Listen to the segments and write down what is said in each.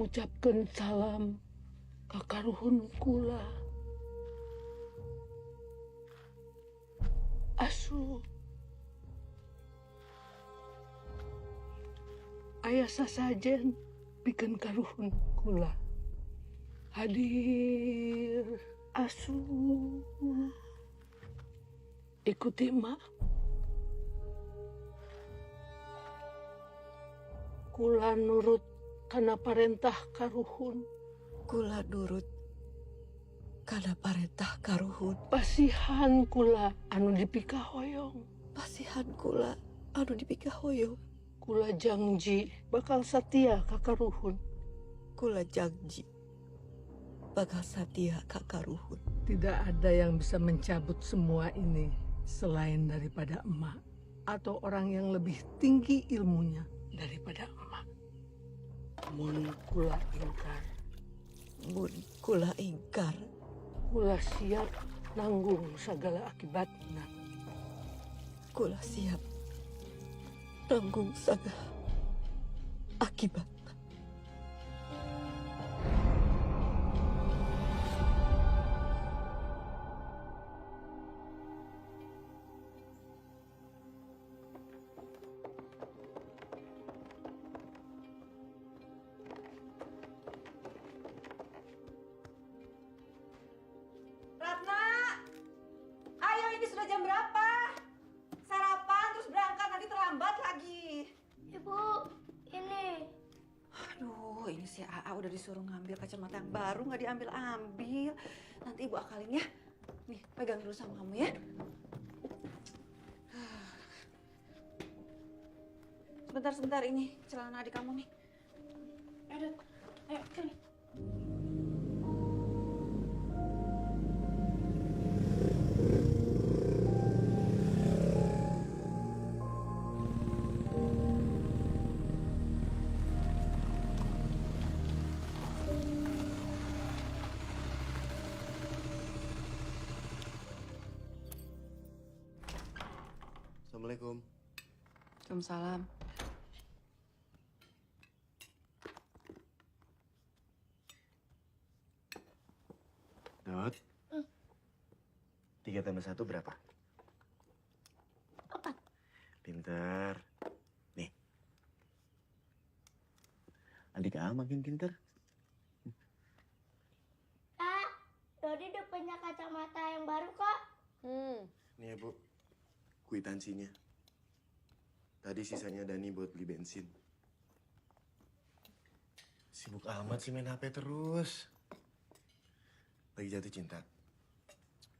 ngucapkeun salam ka karuhun kula. Asu. Aya sasajen pikeun karuhun kula. Hadir asu. Ikuti mak. Kula nurut kana parentah karuhun. Kula nurut kana parentah karuhun. Pasihan kula anu dipikahoyong. Pasihan kula anu dipikahoyong. Kula janji bakal satia ka karuhun. Kula janji bakal satia ka karuhun. Tidak ada yang bisa mencabut semua ini selain daripada emak atau orang yang lebih tinggi ilmunya daripada emak. Mun kula ingkar, Mun kula ingkar, kula siap nanggung segala akibatnya. kula siap nanggung sagala akibat. Ratna, ayo ini sudah jam berapa? Sarapan terus berangkat nanti terlambat lagi. Ibu, ini. Aduh, ini si AA udah disuruh ngambil kacamata yang baru nggak diambil-ambil. Nanti ibu akalin ya. Nih, pegang dulu sama kamu ya. Sebentar ini celana adik kamu nih. Ayo, ayo, sini. Assalamualaikum. Waalaikumsalam. Dot. 3 tambah 1 berapa? 4. Pinter. Nih. Adik A makin pinter. Kak, Dodi udah punya kacamata yang baru kok. Nih ya, Bu. Kwitansinya. Tadi sisanya Dani buat beli bensin. Sibuk amat sih main HP terus. Lagi jatuh cinta.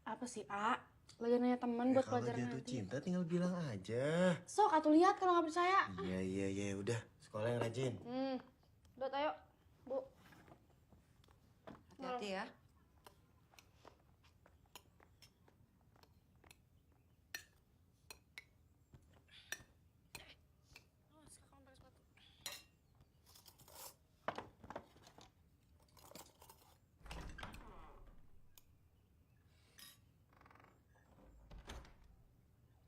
Apa sih, A? Lagi nanya teman Ya, buat kalau pelajaran jatuh nanti. cinta tinggal bilang aja. Sok, atuh lihat kalau nggak percaya. Iya. Udah, sekolah yang rajin. Dot, ayo. Bu. Hati-hati ya.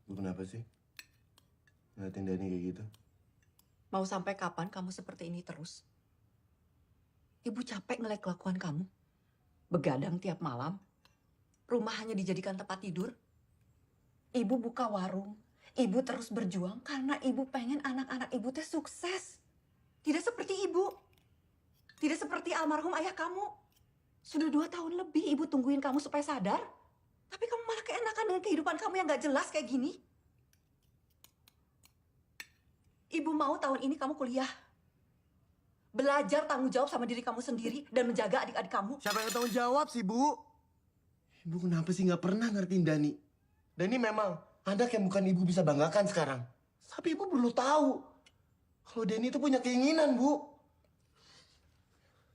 Lu kenapa sih? Ngeliatin Dani kayak gitu? Mau sampai kapan kamu seperti ini terus? Ibu capek ngeliat kelakuan kamu. Begadang tiap malam. Rumah hanya dijadikan tempat tidur. Ibu buka warung. Ibu terus berjuang karena ibu pengen anak-anak ibu teh sukses. Tidak seperti ibu. Tidak seperti almarhum ayah kamu. Sudah 2 tahun lebih ibu tungguin kamu supaya sadar. Tapi kamu malah keenakan dengan kehidupan kamu yang gak jelas kayak gini. Ibu mau tahun ini kamu kuliah. Belajar tanggung jawab sama diri kamu sendiri dan menjaga adik-adik kamu. Siapa yang tanggung jawab sih, Bu? Ibu kenapa sih nggak pernah ngertiin Dani? Dani memang anak yang bukan ibu bisa banggakan sekarang. Tapi ibu perlu tahu kalau Dani itu punya keinginan, Bu.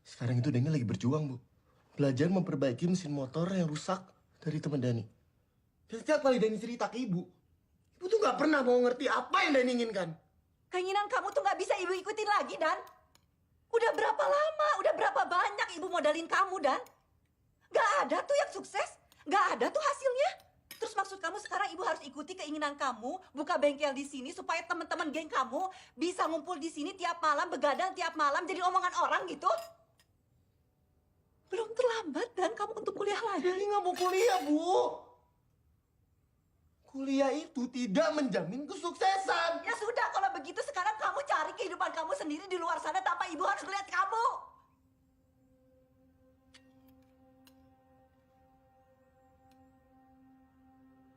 Sekarang itu Dani lagi berjuang, Bu. Belajar memperbaiki mesin motor yang rusak dari teman Dani. Dan setiap kali Dani cerita ke ibu tuh nggak pernah mau ngerti apa yang Dani inginkan. Keinginan kamu tuh nggak bisa ibu ikutin lagi, Dan. Udah berapa lama, udah berapa banyak ibu modalin kamu, Dan. Gak ada tuh yang sukses. Gak ada tuh hasilnya. Terus maksud kamu sekarang ibu harus ikuti keinginan kamu, buka bengkel di sini supaya teman-teman geng kamu bisa ngumpul di sini tiap malam, begadang tiap malam, jadi omongan orang gitu? Belum terlambat dan kamu untuk kuliah lagi. Dani nggak mau kuliah, Bu. Kuliah itu tidak menjamin kesuksesan. Ya sudah, kalau begitu sekarang kamu cari kehidupan kamu sendiri di luar sana tanpa ibu harus melihat kamu.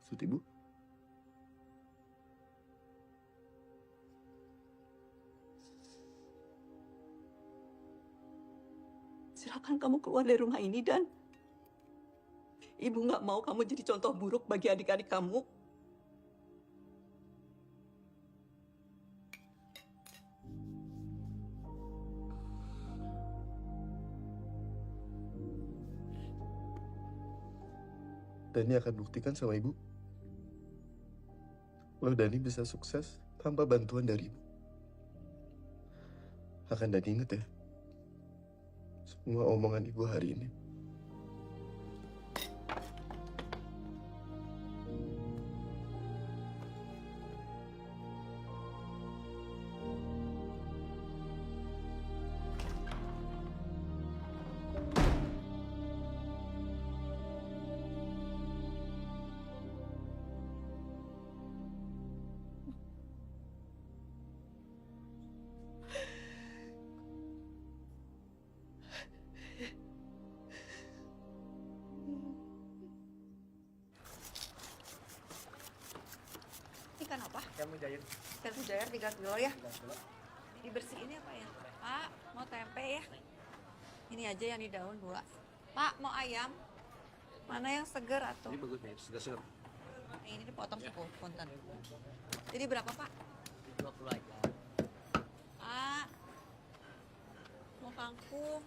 Maksud Ibu? Silakan kamu keluar dari rumah ini, Dan. Ibu nggak mau kamu jadi contoh buruk bagi adik-adik kamu. Dani akan buktikan sama Ibu kalau Dani bisa sukses tanpa bantuan dari Ibu. Akan Dani ingat ya, semua omongan Ibu hari ini. Ikan apa? Ikan mujair. Ikan mujair 3 kilo ya. Dibersihin ya Pak ya. Pak, mau tempe ya? Ini aja yang di daun 2. Pak, mau ayam? Mana yang seger atau? Ini bagus nih, segar-segar. Ini dipotong 10 punten. Jadi berapa Pak? 20 aja. Pak, mau kangkung.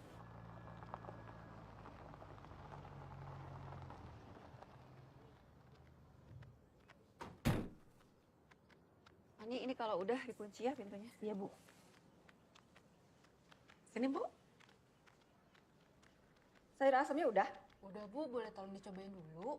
Ini kalau udah dikunci ya pintunya. Iya, Bu. Sini Bu. Sayur asamnya udah. Udah, Bu. Boleh tolong dicobain dulu.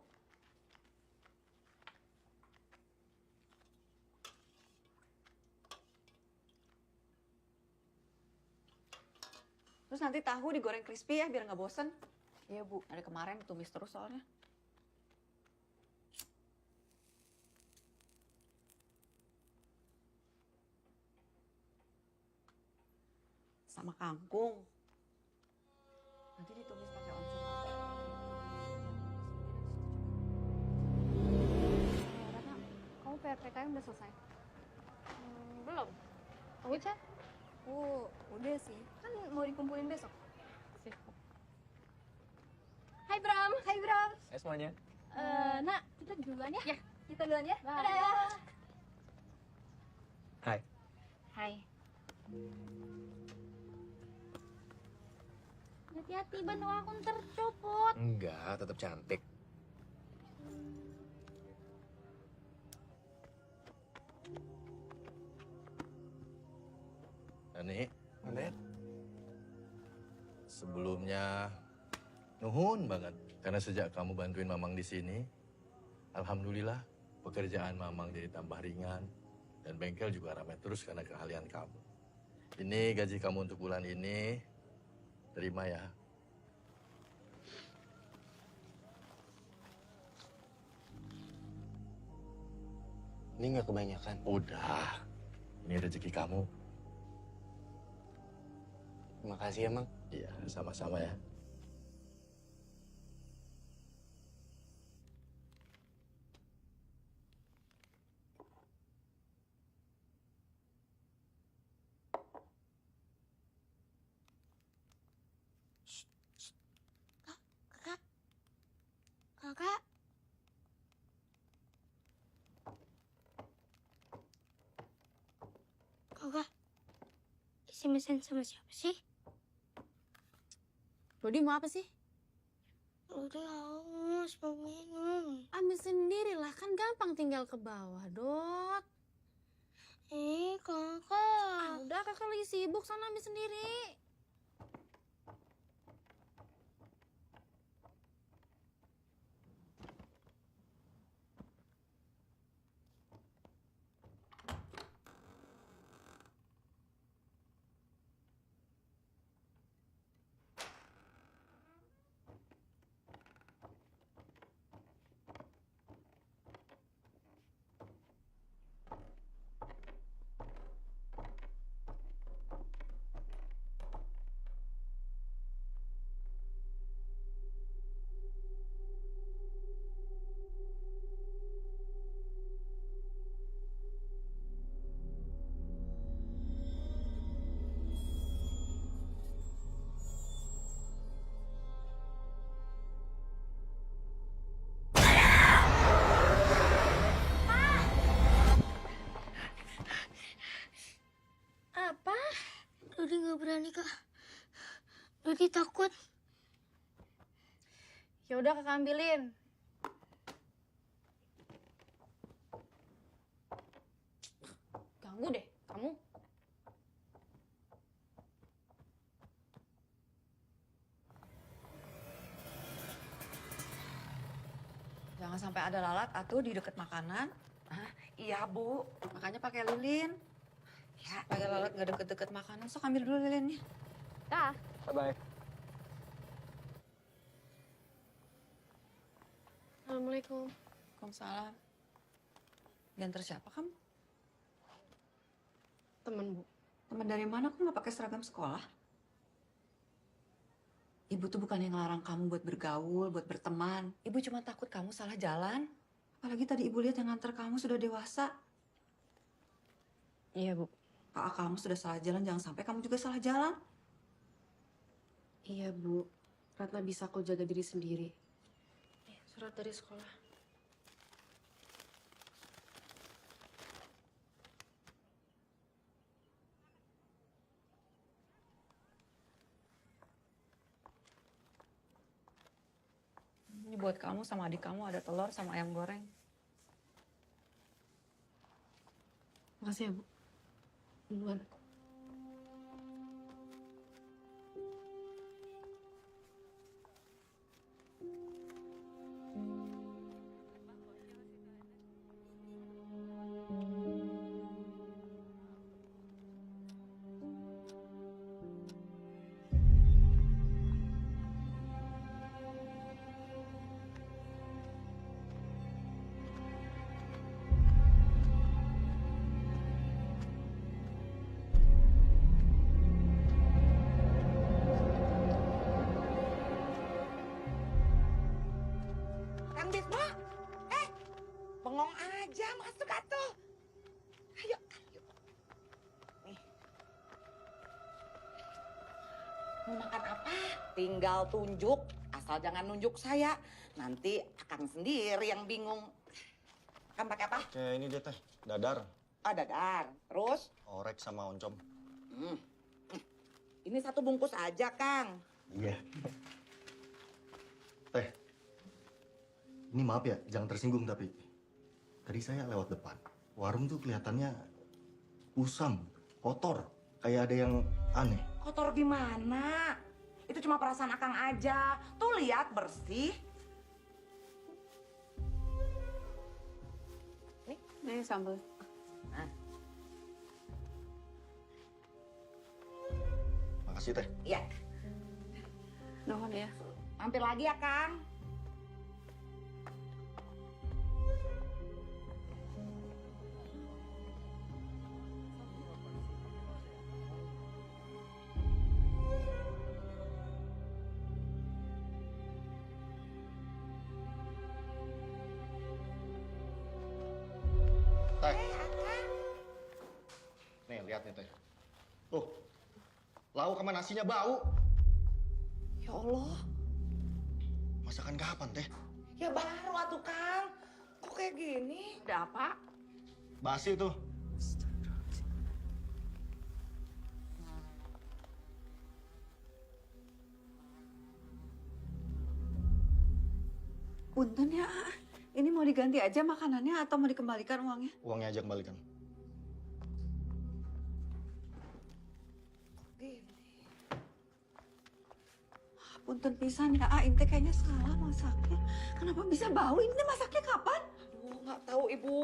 Terus nanti tahu digoreng crispy ya biar nggak bosen. Iya, Bu. Ada kemarin tumis terus soalnya. Sama kangkung. Nanti ditumis pakai onsum kangkung. Ratna, kamu PRPKM udah selesai? Belum. Kamu chat? Udah sih. Kan mau dikumpulin besok. Sip. Hai Bram. Hai Bram. Hai semuanya. Nak, kita duluan ya? Ya. Kita duluan ya? Bye. Dadah. Hai. Hai. Hati-hati, ban aku ntar copot. Enggak, tetap cantik. Ani, Anet, sebelumnya nuhun banget karena sejak kamu bantuin Mamang di sini, alhamdulillah pekerjaan Mamang jadi tambah ringan dan bengkel juga ramai terus karena keahlian kamu. Ini gaji kamu untuk bulan ini, terima ya. ini nggak kebanyakan. Udah, ini rezeki kamu. Terima kasih ya, Mang. Iya, sama-sama ya. Kakak. Kakak. Isi mesin sama siapa sih? Rodi mau apa sih? Udah haus, mau minum. Ambil sendirilah, kan gampang tinggal ke bawah, Dot. Kakak. Udah, kakak lagi sibuk, sana ambil sendiri. Kak. Dodi takut. Ya udah kakak ambilin. Ganggu deh kamu. Jangan sampai ada lalat atuh di deket makanan. Ah, iya, Bu. Makanya pakai lilin. Ya, Pakai lalat nggak deket-deket makanan. Sok ambil dulu lilinnya. Dah. Bye-bye. Assalamualaikum. Waalaikumsalam. Diantar siapa kamu? Temen, Bu. teman dari mana kok nggak pakai seragam sekolah? Ibu tuh bukan yang ngelarang kamu buat bergaul, buat berteman. Ibu cuma takut kamu salah jalan. Apalagi tadi ibu lihat yang nganter kamu sudah dewasa. Iya, Bu. Kakak kamu sudah salah jalan, jangan sampai kamu juga salah jalan. Iya, Bu. Ratna bisa kok jaga diri sendiri. Surat dari sekolah. Ini buat kamu sama adik kamu ada telur sama ayam goreng. Makasih ya, Bu. Duluan. Kang Bisma, bengong aja masuk atuh. Ayo, ayo. Nih. Mau makan apa? Tinggal tunjuk, asal jangan nunjuk saya. Nanti Akang sendiri yang bingung. Akan pakai apa? Kayak ini deh teh, dadar, Oh, dadar. Terus? orek sama oncom. Ini satu bungkus aja, Kang. Iya. Teh, ini maaf ya, jangan tersinggung tapi tadi saya lewat depan. Warung tuh kelihatannya usam, kotor, kayak ada yang aneh. Kotor gimana? Itu cuma perasaan Akang aja. Tuh lihat bersih. Nih sambal. Makasih teh. Iya. Nuhun ya. Mampir lagi ya, Kang. Teh. Nih, lihat nih teh. Tuh, lauk sama nasinya bau. Ya Allah. Masakan kapan teh? Ya baru atuh, Kang. Kok kayak gini? Ada apa? Basi tuh. Punten ya. Ini mau diganti aja makanannya atau mau dikembalikan uangnya? Uangnya aja kembalikan. Punten pisan ya, Inte kayaknya salah masaknya. Kenapa bisa bau? Ini masaknya kapan? Aduh, nggak tahu Ibu.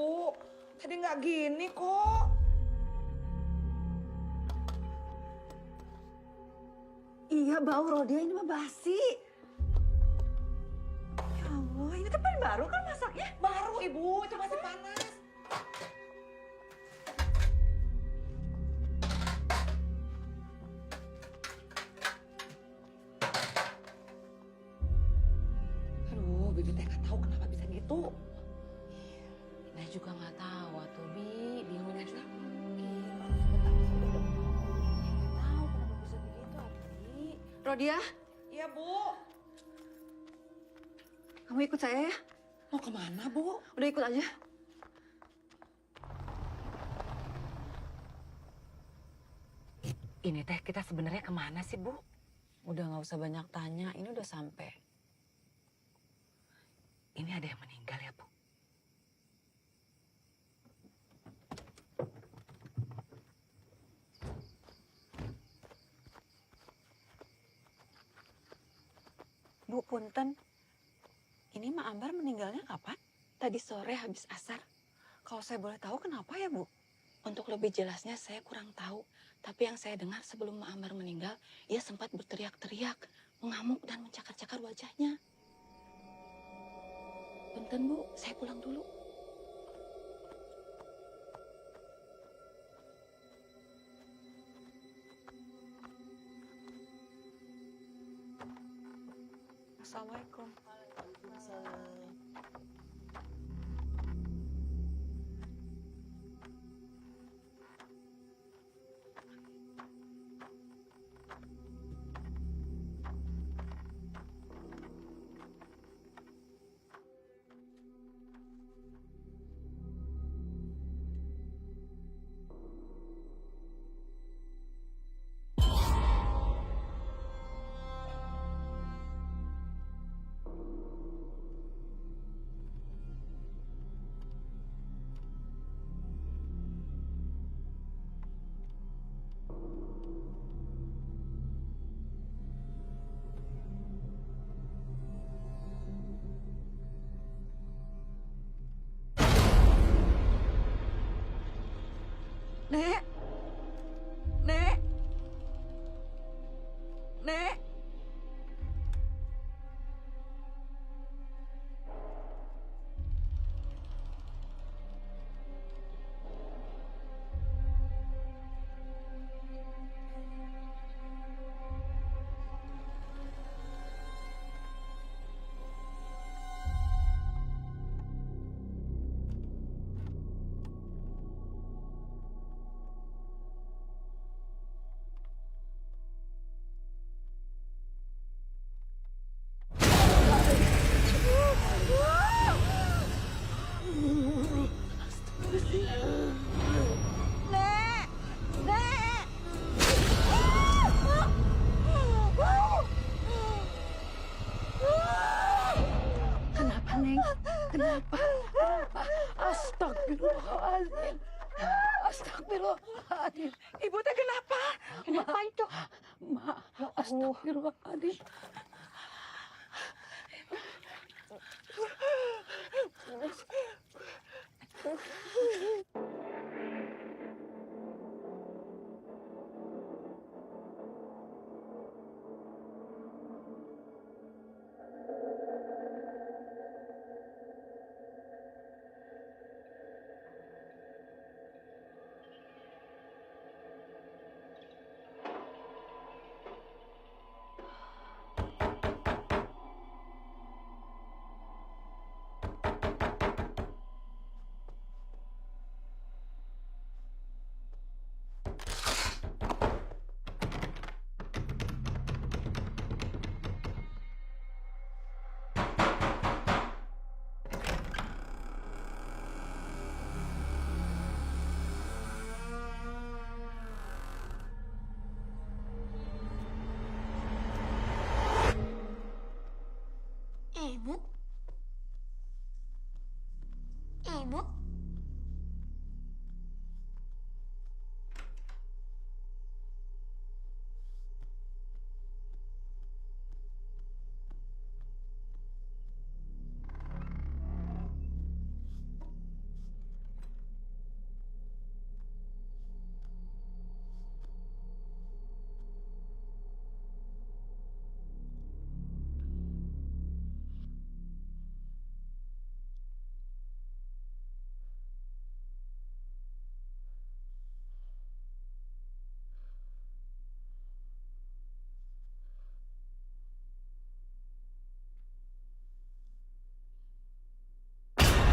Tadi nggak gini kok. Iya bau Rodia, ini mah basi. Ya Allah, ini kan paling baru kan masaknya? Baru Ibu, itu masih panas. Aduh, Bibi teh nggak tahu kenapa bisa gitu. Nah juga nggak tahu atuh, Bi. Bingung juga. Tahu kenapa bisa begitu, Abi. Rodia, Iya Bu. kamu ikut saya ya? Mau kemana Bu? Udah ikut aja. Ini teh kita sebenarnya kemana sih, Bu? Udah nggak usah banyak tanya, ini udah sampai. Ini ada yang meninggal ya, Bu? Bu, punten. Ini Mak Ambar meninggalnya kapan? Tadi sore habis asar. Kalau saya boleh tahu kenapa ya, Bu? Untuk lebih jelasnya saya kurang tahu. Tapi yang saya dengar sebelum Mak Ambar meninggal, ia sempat berteriak-teriak, mengamuk dan mencakar-cakar wajahnya. Punten Bu, saya pulang dulu. Assalamualaikum. Nek. Nek. Nek. Nek. Nek. Kenapa, Neng? Kenapa? Astagfirullahaladzim. Astagfirullahaladzim. Ibu teh kenapa? Kenapa itu? Ma, astagfirullahaladzim. Ibu? Ibu?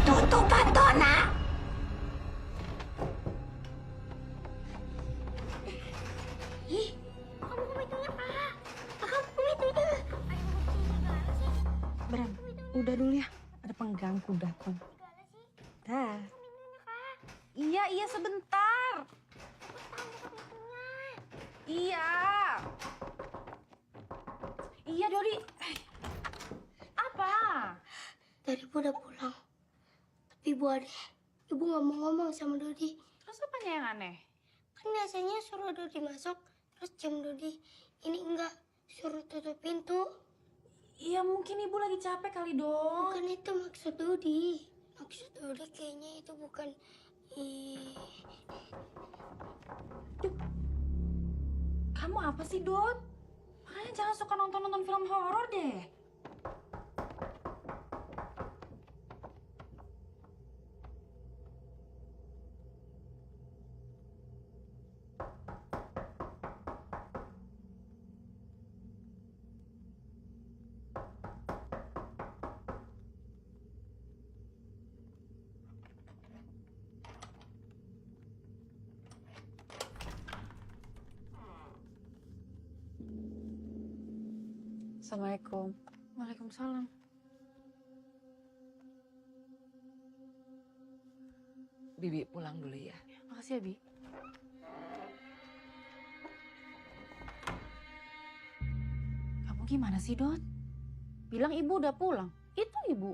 Tutup Antona! Ih, kamu komitmennya, Pak. Kamu komitmennya. Bram, udah dulu ya. Ada pengganggu datang. Dah. Iya sebentar. Iya. Iya, Dodi. Apa? Tadi Ibu udah pulang. Tapi Ibu aneh. Ibu nggak mau ngomong sama Dodi. Terus apanya yang aneh? Kan biasanya suruh Dodi masuk, terus jam Dodi ini enggak suruh tutup pintu. Iya, mungkin ibu lagi capek kali dong. Bukan itu maksud Dodi. Maksud Dodi kayaknya itu bukan Kamu apa sih, Dot? Makanya jangan suka nonton-nonton film horor deh. Assalamualaikum. Waalaikumsalam. Bibi pulang dulu ya. Makasih ya, Bi. Kamu gimana sih, Dot? Bilang ibu udah pulang. Itu ibu.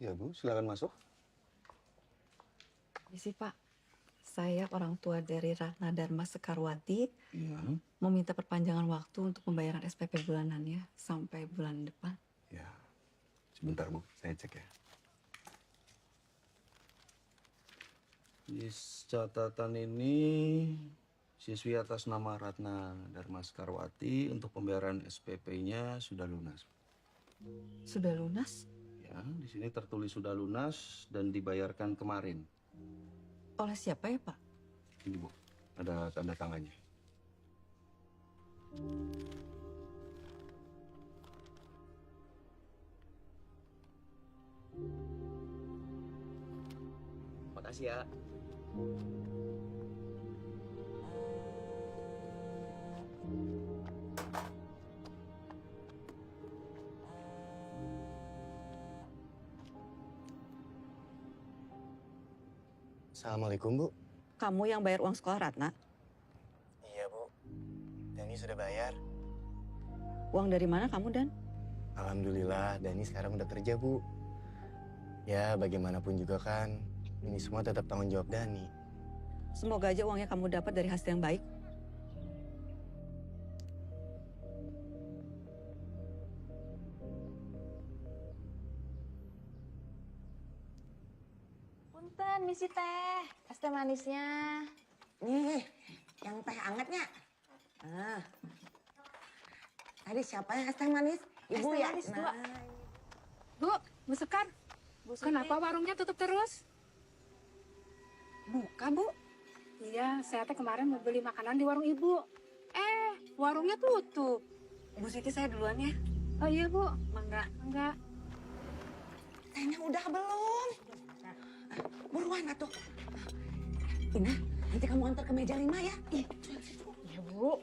Ya Bu, silakan masuk. Misi Pak, saya orang tua dari Ratna Dharma Sekarwati Iya. meminta perpanjangan waktu untuk pembayaran SPP bulanannya sampai bulan depan. Ya, sebentar Bu, saya cek ya. Di catatan ini siswi atas nama Ratna Dharma Sekarwati untuk pembayaran SPP-nya sudah lunas. Sudah lunas? Ya, di sini tertulis sudah lunas dan dibayarkan kemarin. Oleh siapa ya Pak? Ini Bu, ada tanda tangannya. Makasih ya. Assalamualaikum, Bu. Kamu yang bayar uang sekolah Ratna? Iya, Bu. Dani sudah bayar. Uang dari mana kamu, Dan? Alhamdulillah, Dani sekarang udah kerja, Bu. Ya, bagaimanapun juga kan, ini semua tetap tanggung jawab Dani. Semoga aja uangnya kamu dapat dari hasil yang baik. Punten, permisi teh. Es teh manisnya. Nih, yang teh angetnya. Nah. Tadi siapa yang es teh manis? Ibu Es teh ya? manis, Nah. dua. Bu Sekar. Kenapa warungnya tutup terus? Buka, Bu. Iya, saya teh kemarin mau beli makanan di warung ibu. Warungnya tutup. Bu Siti, saya duluan ya. Oh iya, Bu. Mangga. Enggak. Tehnya udah belum? Buruan atuh. Ini nanti kamu antar ke meja 5 ya. Iya, Bu.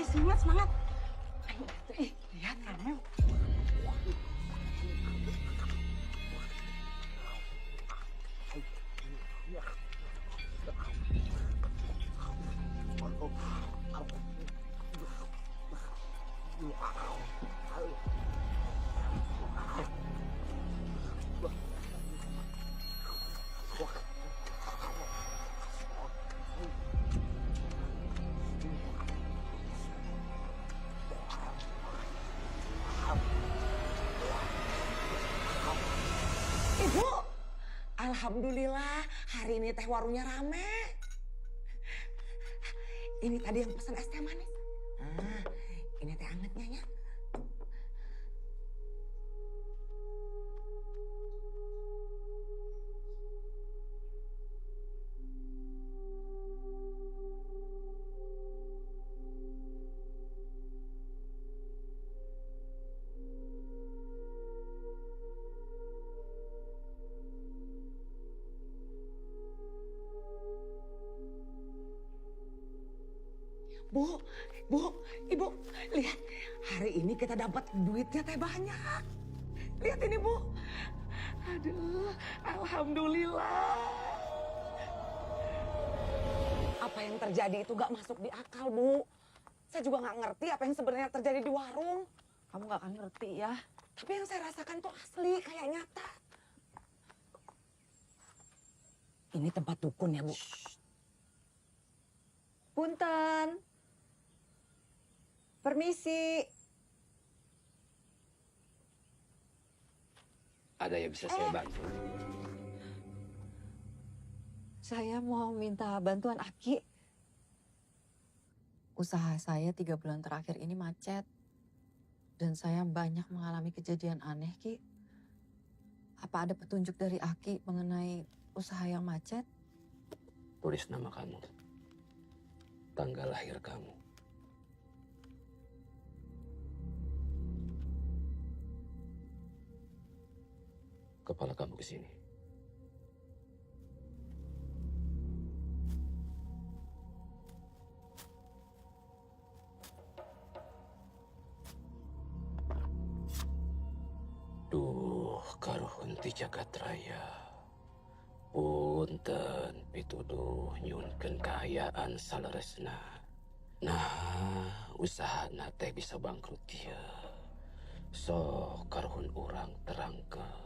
Semangat, semangat. Ayo, lihat kamu. Ibu, alhamdulillah hari ini teh warungnya rame. Ini tadi yang pesan es teh manis. Nah, ini teh angetnya ya. Bu, Ibu, lihat. Hari ini kita dapat duitnya teh banyak. Lihat ini, Bu. Aduh, alhamdulillah. Apa yang terjadi itu gak masuk di akal, Bu. Saya juga gak ngerti apa yang sebenarnya terjadi di warung. Kamu gak akan ngerti ya. Tapi yang saya rasakan tuh asli, kayak nyata. Ini tempat dukun ya, Bu. Punten. Permisi. Ada yang bisa saya bantu? Saya mau minta bantuan Aki. Usaha saya 3 bulan terakhir ini macet. Dan saya banyak mengalami kejadian aneh, Ki. Apa ada petunjuk dari Aki mengenai usaha yang macet? Tulis nama kamu, tanggal lahir kamu. Kepala kamu ke sini. Duh, karuhun ti jagat raya. Punten pituduh nyunkeun kahayaan saleresna. Nah, usahana teh bisa bangkrut kieu. Sok karuhun urang terangkeun.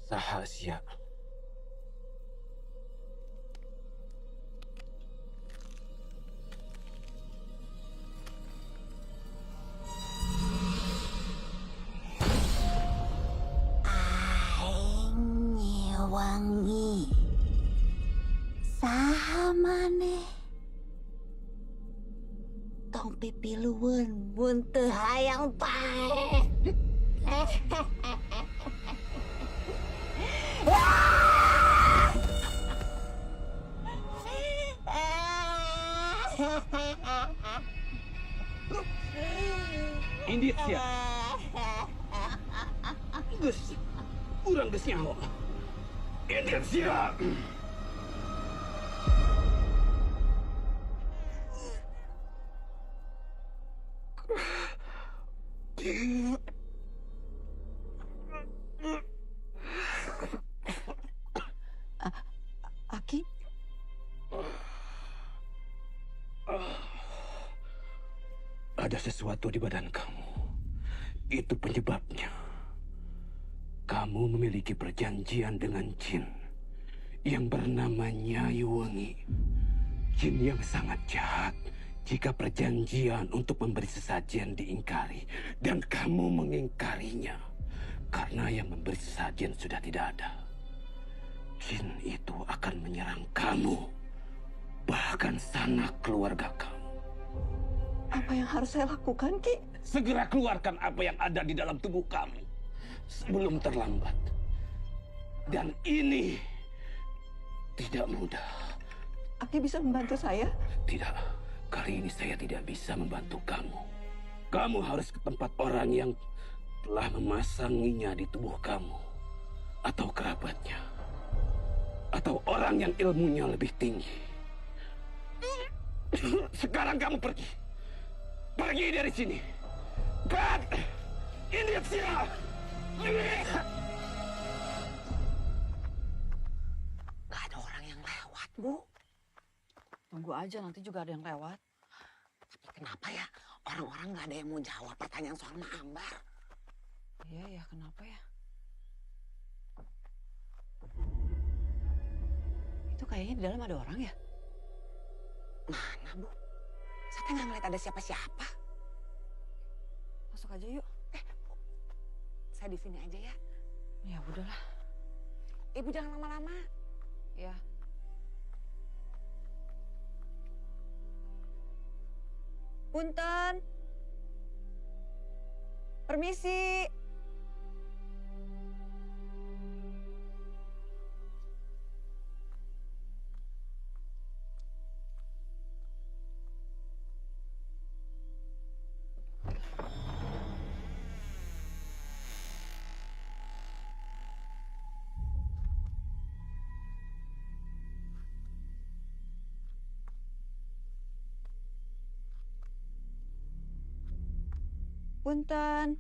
Saha sia? Aing nyewangi. Saha maneh? Tong pipilueun mun teu hayang pae. Indit sia. Geus, urang geus nyaho. Ini siap. Aki? Ada sesuatu di badan kamu. Itu penyebabnya. Kamu memiliki perjanjian dengan jin yang bernama Nyai Wengi. Jin yang sangat jahat jika perjanjian untuk memberi sesajen diingkari dan kamu mengingkarinya karena yang memberi sesajen sudah tidak ada. Jin itu akan menyerang kamu, bahkan sanak keluarga kamu. Apa yang harus saya lakukan, Ki? Segera keluarkan apa yang ada di dalam tubuh kamu sebelum terlambat. Dan ini tidak mudah. Aki bisa membantu saya? Tidak, kali ini saya tidak bisa membantu kamu. Kamu harus ke tempat orang yang telah memasanginya di tubuh kamu. Atau kerabatnya. Atau orang yang ilmunya lebih tinggi. Sekarang kamu pergi. Pergi dari sini. Kat! Ini siap! Gak ada orang yang lewat, Bu. Tunggu aja, nanti juga ada yang lewat. Tapi kenapa ya orang-orang gak ada yang mau jawab pertanyaan soal Mak Ambar? Iya ya, kenapa ya? Itu kayaknya di dalam ada orang ya? Mana, Bu? Saya nggak ngeliat ada siapa-siapa. Masuk aja yuk. Bu, saya di sini aja ya. Ya udahlah. Ibu jangan lama-lama. Ya. Punten. Permisi. Punten.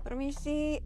Permisi.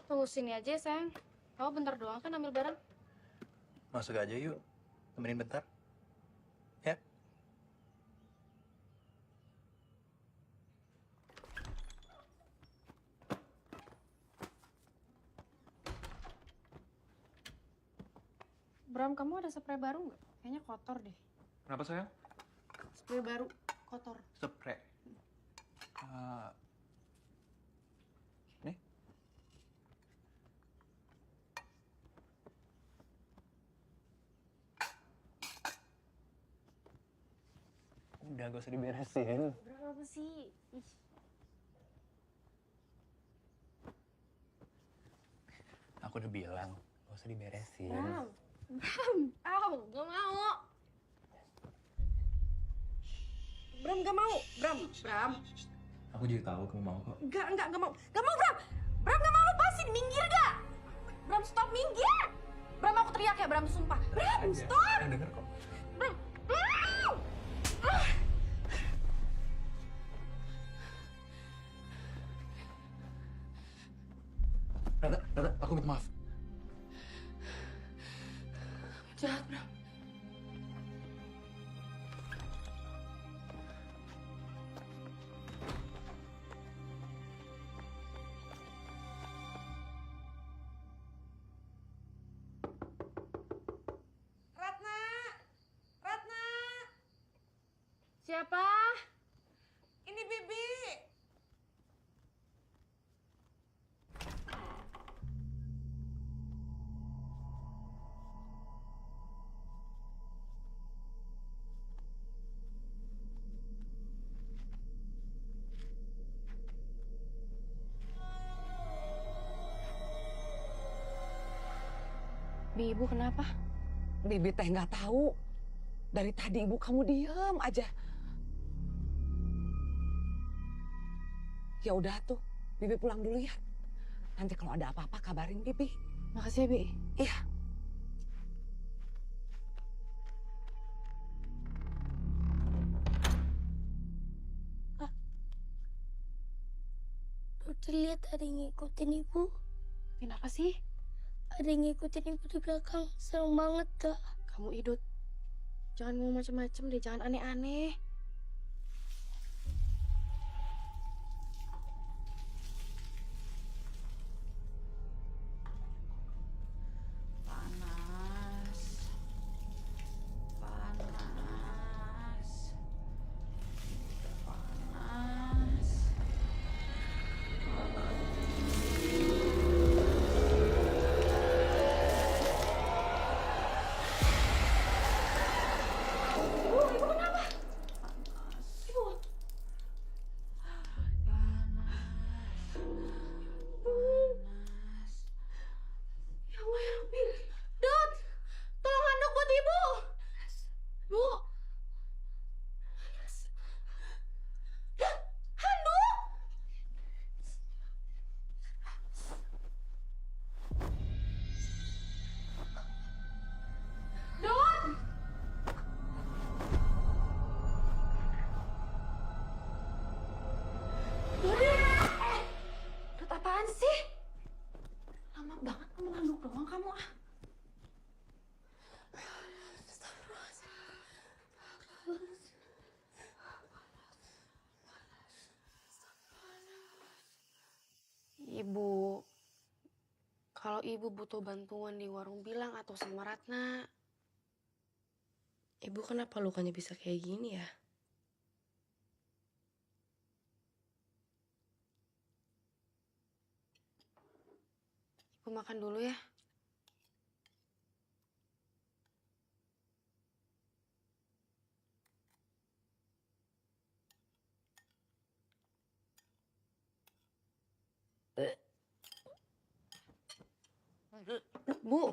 Tunggu sini aja ya, sayang. Kamu bentar doang kan ambil barang? Masuk aja yuk. Temenin bentar. Ya. Bram, kamu ada spray baru nggak? Kayaknya kotor deh. Kenapa sayang? Spray baru, kotor. Spray. Nih. Udah gak usah diberesin. Berapa sih? Ih. Aku udah bilang, gak usah diberesin. Bram, gak mau. Bram, gak mau. Bram. Aku juga tahu kamu mau kok. Gak mau, Bram. Bram, gak mau, lepasin. Minggir gak? Bram, stop, minggir. Bram, aku teriak ya, Bram, sumpah. Bram, stop! Denger kok. Bram. Rada, aku minta maaf. Jahat, Bram. Ratna! Ratna! Siapa? Ini Bibi. Bi, ibu kenapa? Bibi teh nggak tahu. Dari tadi ibu kamu diem aja. Ya udah tuh, Bibi pulang dulu ya. Nanti kalau ada apa-apa kabarin Bibi. Makasih ya, Bi. Iya. Dodi lihat ada yang ngikutin ibu. Kenapa sih? Ada yang ngikutin ibu di belakang. Serem banget, Kak. Kamu Idut, jangan ngomong macem-macem deh, jangan aneh-aneh. Panas. Panas. Panas. Ya Allah, ya Rabbi. Dot, tolong handuk buat ibu. Bu. Dot, handuk. Dot. Dodi. Dot, apaan sih? Lama banget kamu nanduk doang kamu ah. Ibu, kalau ibu butuh bantuan di warung bilang atau sama Ratna. Ibu kenapa lukanya bisa kayak gini ya? Ibu makan dulu ya. Bu.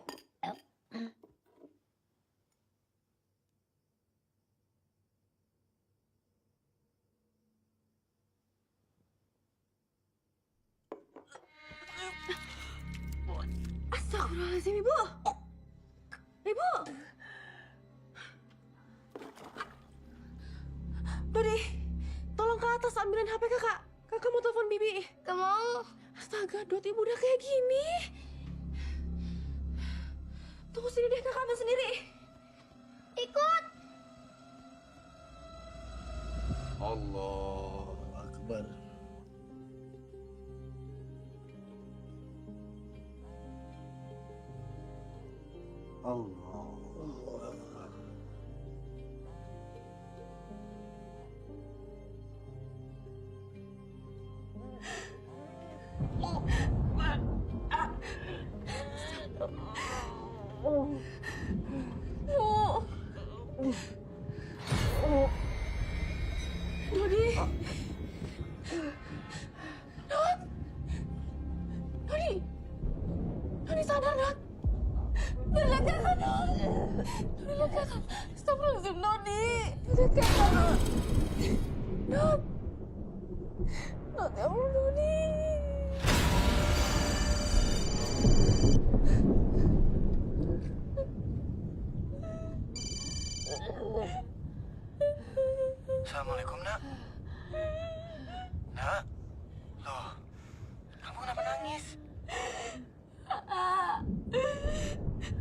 Astagfirullahaladzim, Ibu. Ibu. Dodi, tolong ke atas ambilin HP kakak. Kakak mau telepon Bibi. Gak mau. Astaga, Dot, ibu udah kayak gini. Tunggu sini deh, kakak ambil sendiri. Ikut. Allahu Akbar. Allahu Akbar. Dodi. Dot. Dodi. Dodi sadar, Dot. Dodi lihat kakak, Dot. Dodi lihat kakak. Astagfirullahaladzim, Dodi. Lihat kakak, Dot. Dot. Dot, ya Allah, Dodi. Assalamualaikum, Nak. Nak, loh, kamu kenapa nangis?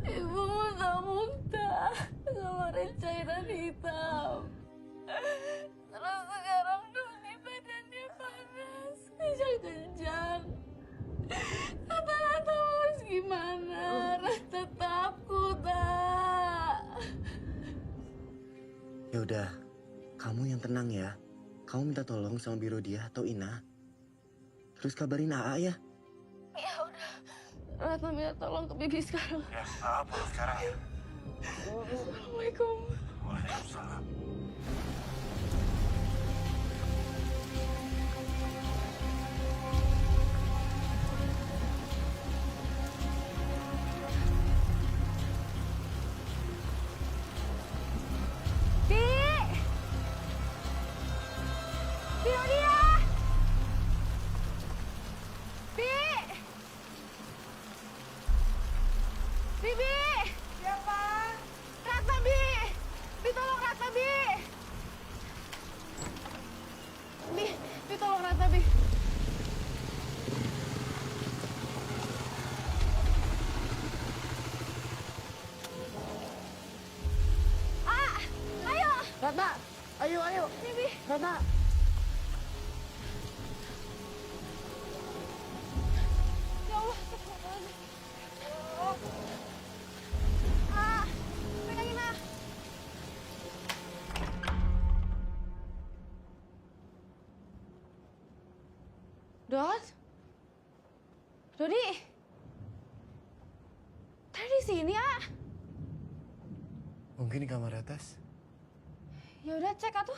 Ibu muntah-muntah ngeluarin cairan hitam. Terus sekarang Doni badannya panas, kejang-kejang. Kata Rata harus gimana? Rata takut, Tak. Ya udah, kamu yang tenang ya. Kamu minta tolong sama Biro dia atau Ina. Terus kabarin AA ya. Ya udah, Ratna minta tolong ke Bibi sekarang. Ya, AA pulang sekarang ya. Assalamualaikum. Waalaikumsalam. Ratna, ayo. Bibi. Ratna. Ya Allah, pegangin ah. Dodi. Tadi di sini, ah. Mungkin di kamar atas. Ya udah cek atuh.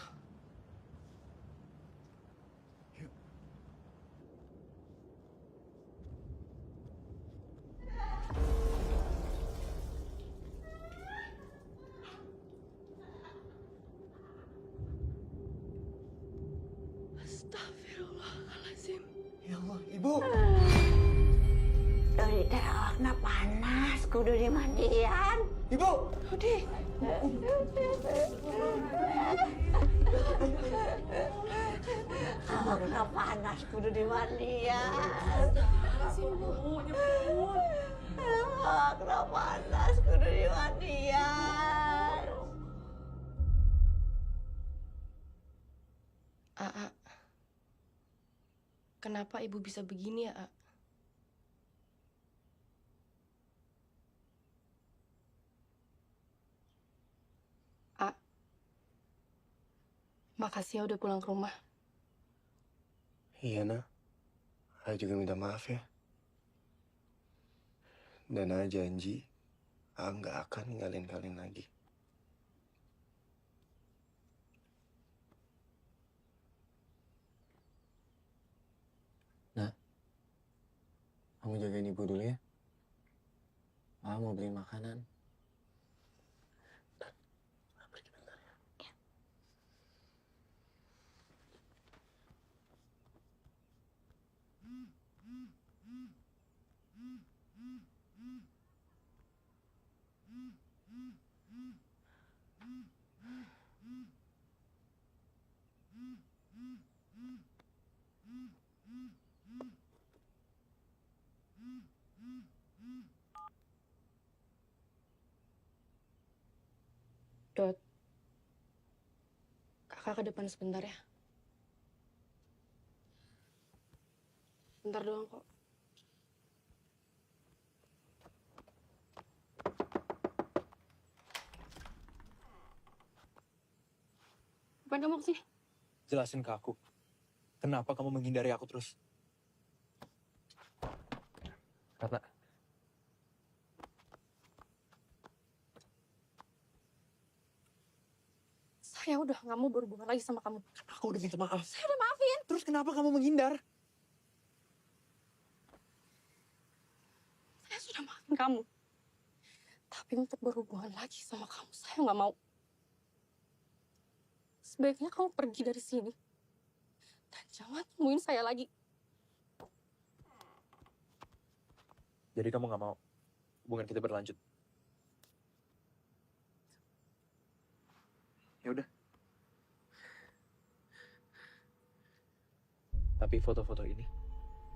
Astagfirullahaladzim. Ya Allah, Ibu. Dodi teh awakna panas, kudu dimandian. Ibu. Dodi. Awakna panas, kudu dimandian. Awakna panas, kudu dimandian. Aa, kenapa ibu bisa begini ya, A? Makasih ya udah pulang ke rumah. Iya, Nak. Ayah juga minta maaf ya. Dan Ayah janji, Ayah nggak akan ninggalin kalian lagi. Nah, kamu jagain Ibu dulu ya. Ayah mau beli makanan. Dot, kakak ke depan sebentar ya. Bentar doang kok. Ngapain kamu kesini? Jelasin ke aku. Kenapa kamu menghindari aku terus? Ratna. Saya udah nggak mau berhubungan lagi sama kamu. Aku udah minta maaf. Saya udah maafin. Terus kenapa kamu menghindar? Saya sudah maafin kamu. Tapi untuk berhubungan lagi sama kamu, saya nggak mau. Sebaiknya kamu pergi dari sini. Dan jangan temuin saya lagi. Jadi kamu gak mau hubungan kita berlanjut? Ya udah. Tapi foto-foto ini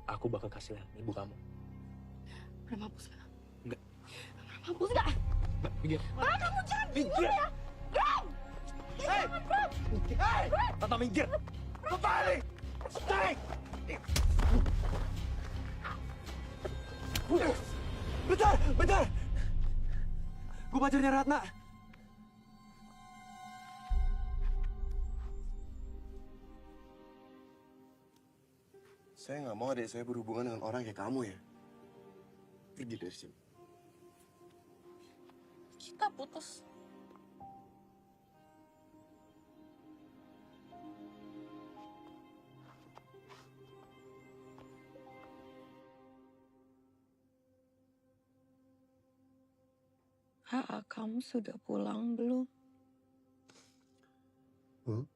aku bakal kasih lihat ibu kamu. Udah mampus gak? Enggak. Mampus gak? Mbak, minggir. Bram, kamu jangan Minggir. gila ya! Bram! Hei! Bram! Hei! Tata minggir! Kembali! Stay! Bentar! Bentar! Gue pacarnya Ratna. Saya nggak mau adik saya berhubungan dengan orang kayak kamu ya. Pergi dari sini. Kita putus. Kamu sudah pulang belum? Bu?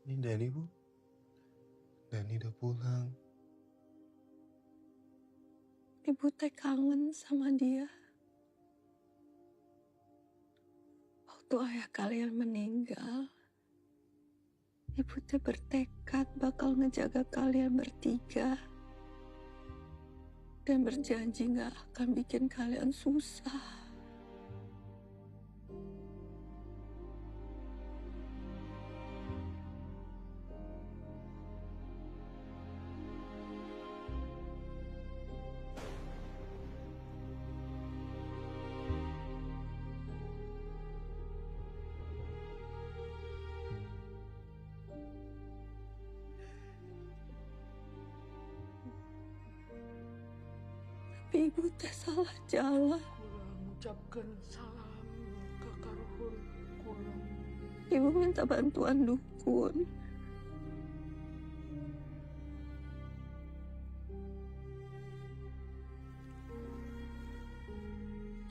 Ini Dani, Bu. Dani udah pulang. Ibu teh kangen sama dia. Waktu ayah kalian meninggal, ibu teh bertekad bakal ngejaga kalian bertiga. Dan berjanji gak akan bikin kalian susah. Tapi ibu teh salah jalan. Kurang ucapkan salam kakak Ruhun. Kurang. Ibu minta bantuan dukun.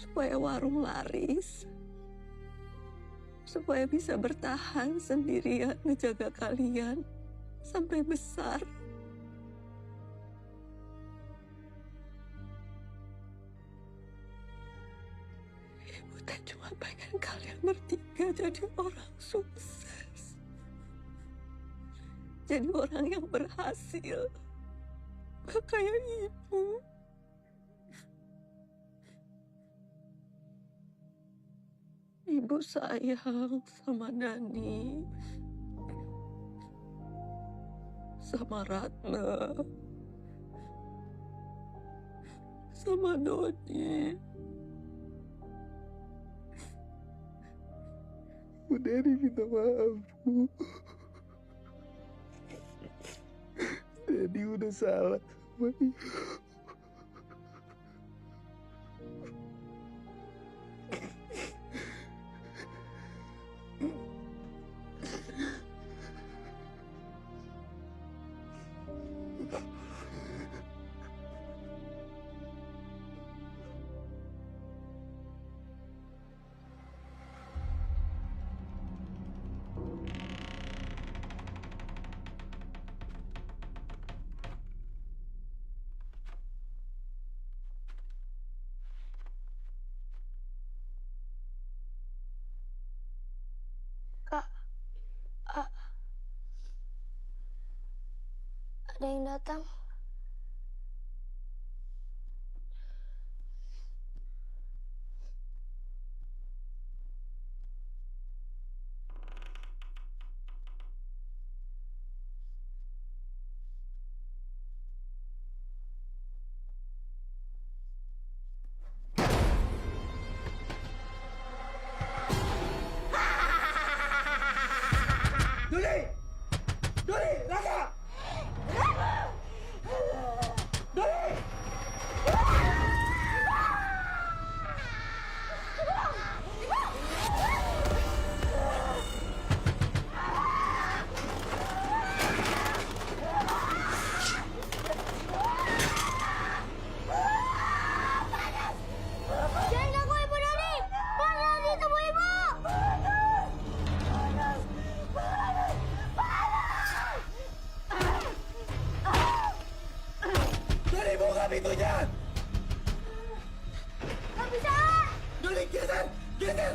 Supaya warung laris. Supaya bisa bertahan sendirian ngejaga kalian sampai besar. Ibu teh cuma pengen kalian bertiga jadi orang sukses. Jadi orang yang berhasil. Gak kayak ibu. Ibu sayang sama Dani. Sama Ratna. Sama Dodi. Bu Dani minta maaf, Bu. Dani udah salah sama ibu. Kak, ada yang datang. Dodi! Dodi! Raka! Dodi! Jangan ganggu ibu Dani. Jangan ditemu ibu. Dodi, buka pintunya! Gak bisa. Dodi, geser! Geser!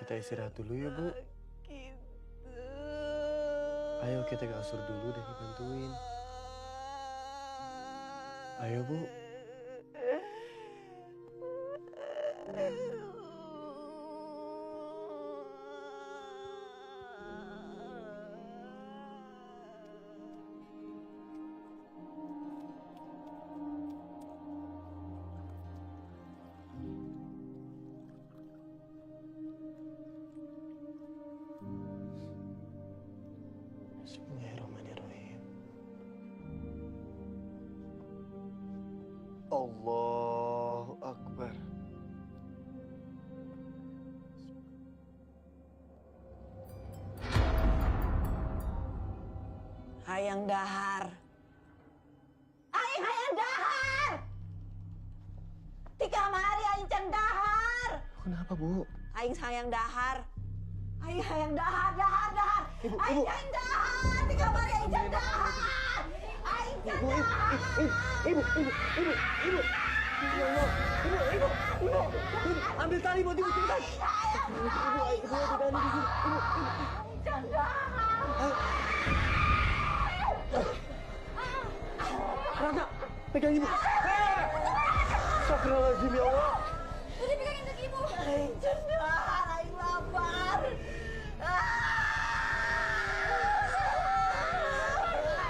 Kita istirahat dulu ya, Bu. Ayo kita ke kasur dulu dan dibantuin. Ayo, Bu. Bismillahirrahmanirrahim. Allahu Akbar. Hayang dahar. Hayang dahar. Di kamari aing can dahar. Kenapa, Bu? Aing hayang dahar. Aing hayang dahar. Ibu, Aing Ibu. hayang dahar. Di kamari aing can dahar. Aing can dahar. Ibu. Ya Allah. Ibu. Ambil tali buat ibu cepetan. Ibu ada tali di sini. Ibu. Can dahar. Rana, pegang ibu. Astagfirullahaladzim, ya Allah. Udah pegangin kaki ibu. Aing can dahar. Aing lapar.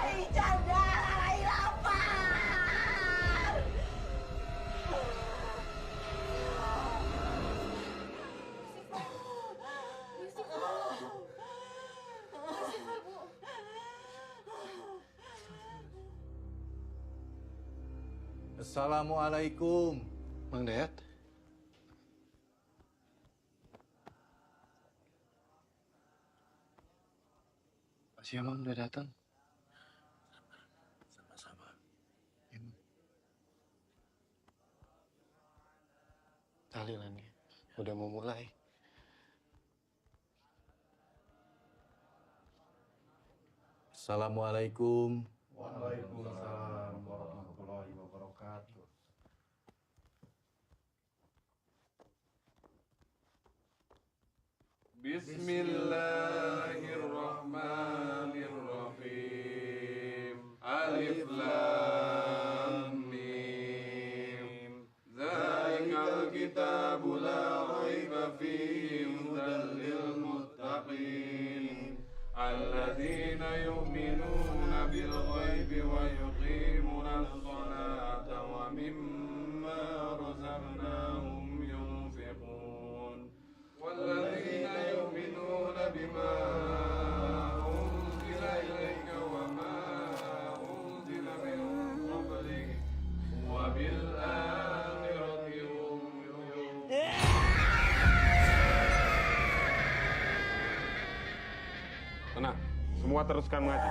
Aing can dahar. Aing lapar. Assalamualaikum. Mang Dayat. Makasih ya, Mang, udah datang. Sama-sama. Ya, Mang. Tahlilannya udah mau mulai. Assalamualaikum. Waalaikumsalam warahmatullahi wabarakatuh. Bismillahirrahmanirrahim. Alif Lam Mim. Zalikal kitabu la raiba fihi hudan lil muttaqin. Alladzina yu'minuna bil ghaibi wa yuqimuna as-salata wa mimma razaqnahum yunfiqun. Walladzina yu'minuna bima unzila ilayka wa ma unzila min qablik wa bil akhirati hum yuqinun. Tenang, semua teruskan mengaji.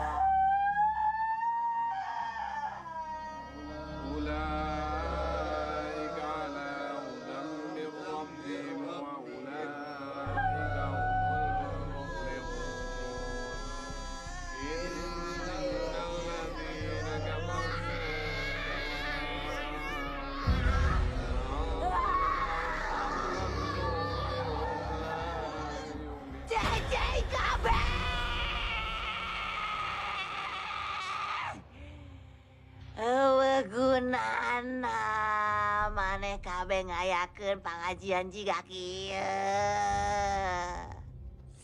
Ulaika ala hudan min rabbihim wa ulaika humul muflihun. Innal ladzina kafaru Jai kabeh. Gunana maneh kabeh ngayakeun pangajian jiga kieu.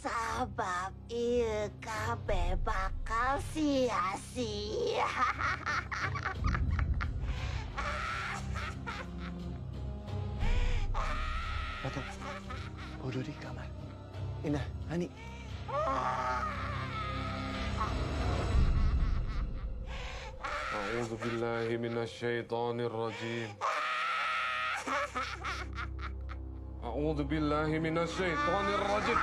Sabab ieu kabeh bakal sia-sia. Ratu, bodoh di kamar. Indah, Hani. A'udzu billahi minasyaitonir rajim. A'udzu billahi minasyaitonir rajim.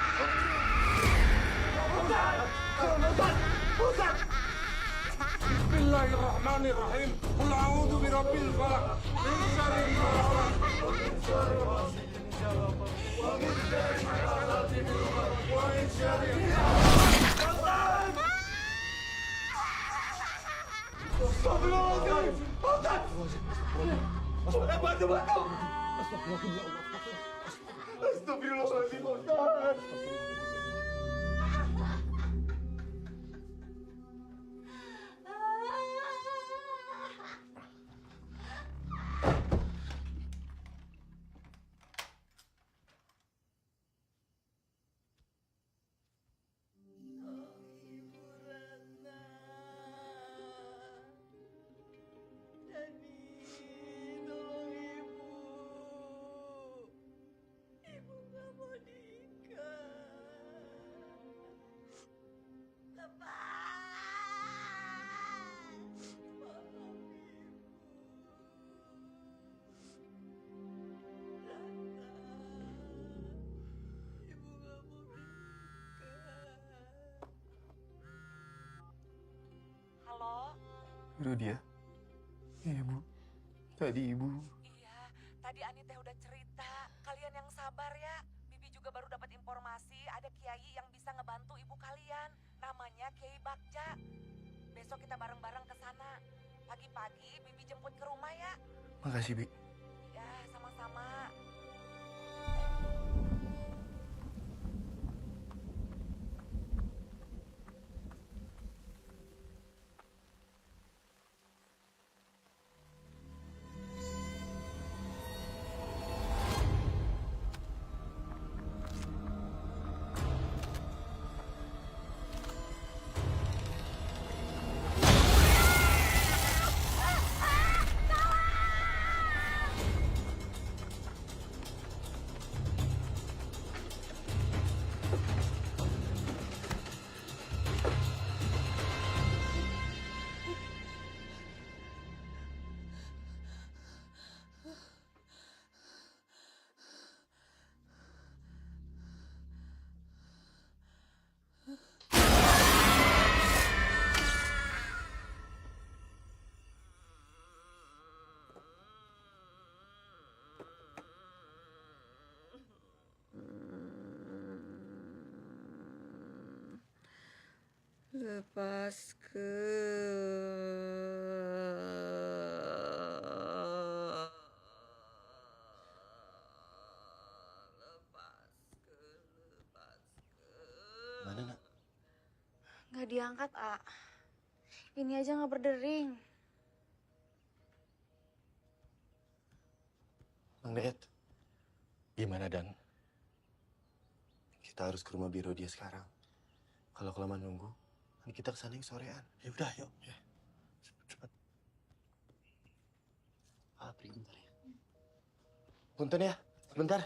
Bismillahirrahmanirrahim. Qul a'udzu birabbil falaq min syarri ma khalaq wa min syarri ghasiqin idza waqab wa min syarri hasadin wa min syarri Astagfirullahaladzim. Ustaz! Bantu. Astagfirullahaladzim, ya Allah. Astagfirullahaladzim, Ustaz. Halo? Itu dia. Ibu. Tadi ibu. Iya, tadi Ani teh udah cerita. Kalian yang sabar ya. Bibi juga baru dapat informasi ada kiai yang bisa ngebantu ibu kalian. Namanya Kiai Bagja. Besok kita bareng-bareng ke sana. Pagi-pagi Bibi jemput ke rumah ya. Makasih, Bi. Ya, sama-sama. Mana, Nak? Nggak diangkat, A. Ini aja nggak berdering. Bang Dayat, Gimana, Dan? kita harus ke rumah biro dia sekarang. Kalau kelamaan nunggu, nanti kita kesana yang sorean. Ya udah, yuk. Ya. Cepat. Pergi bentar ya. Punten ya, sebentar.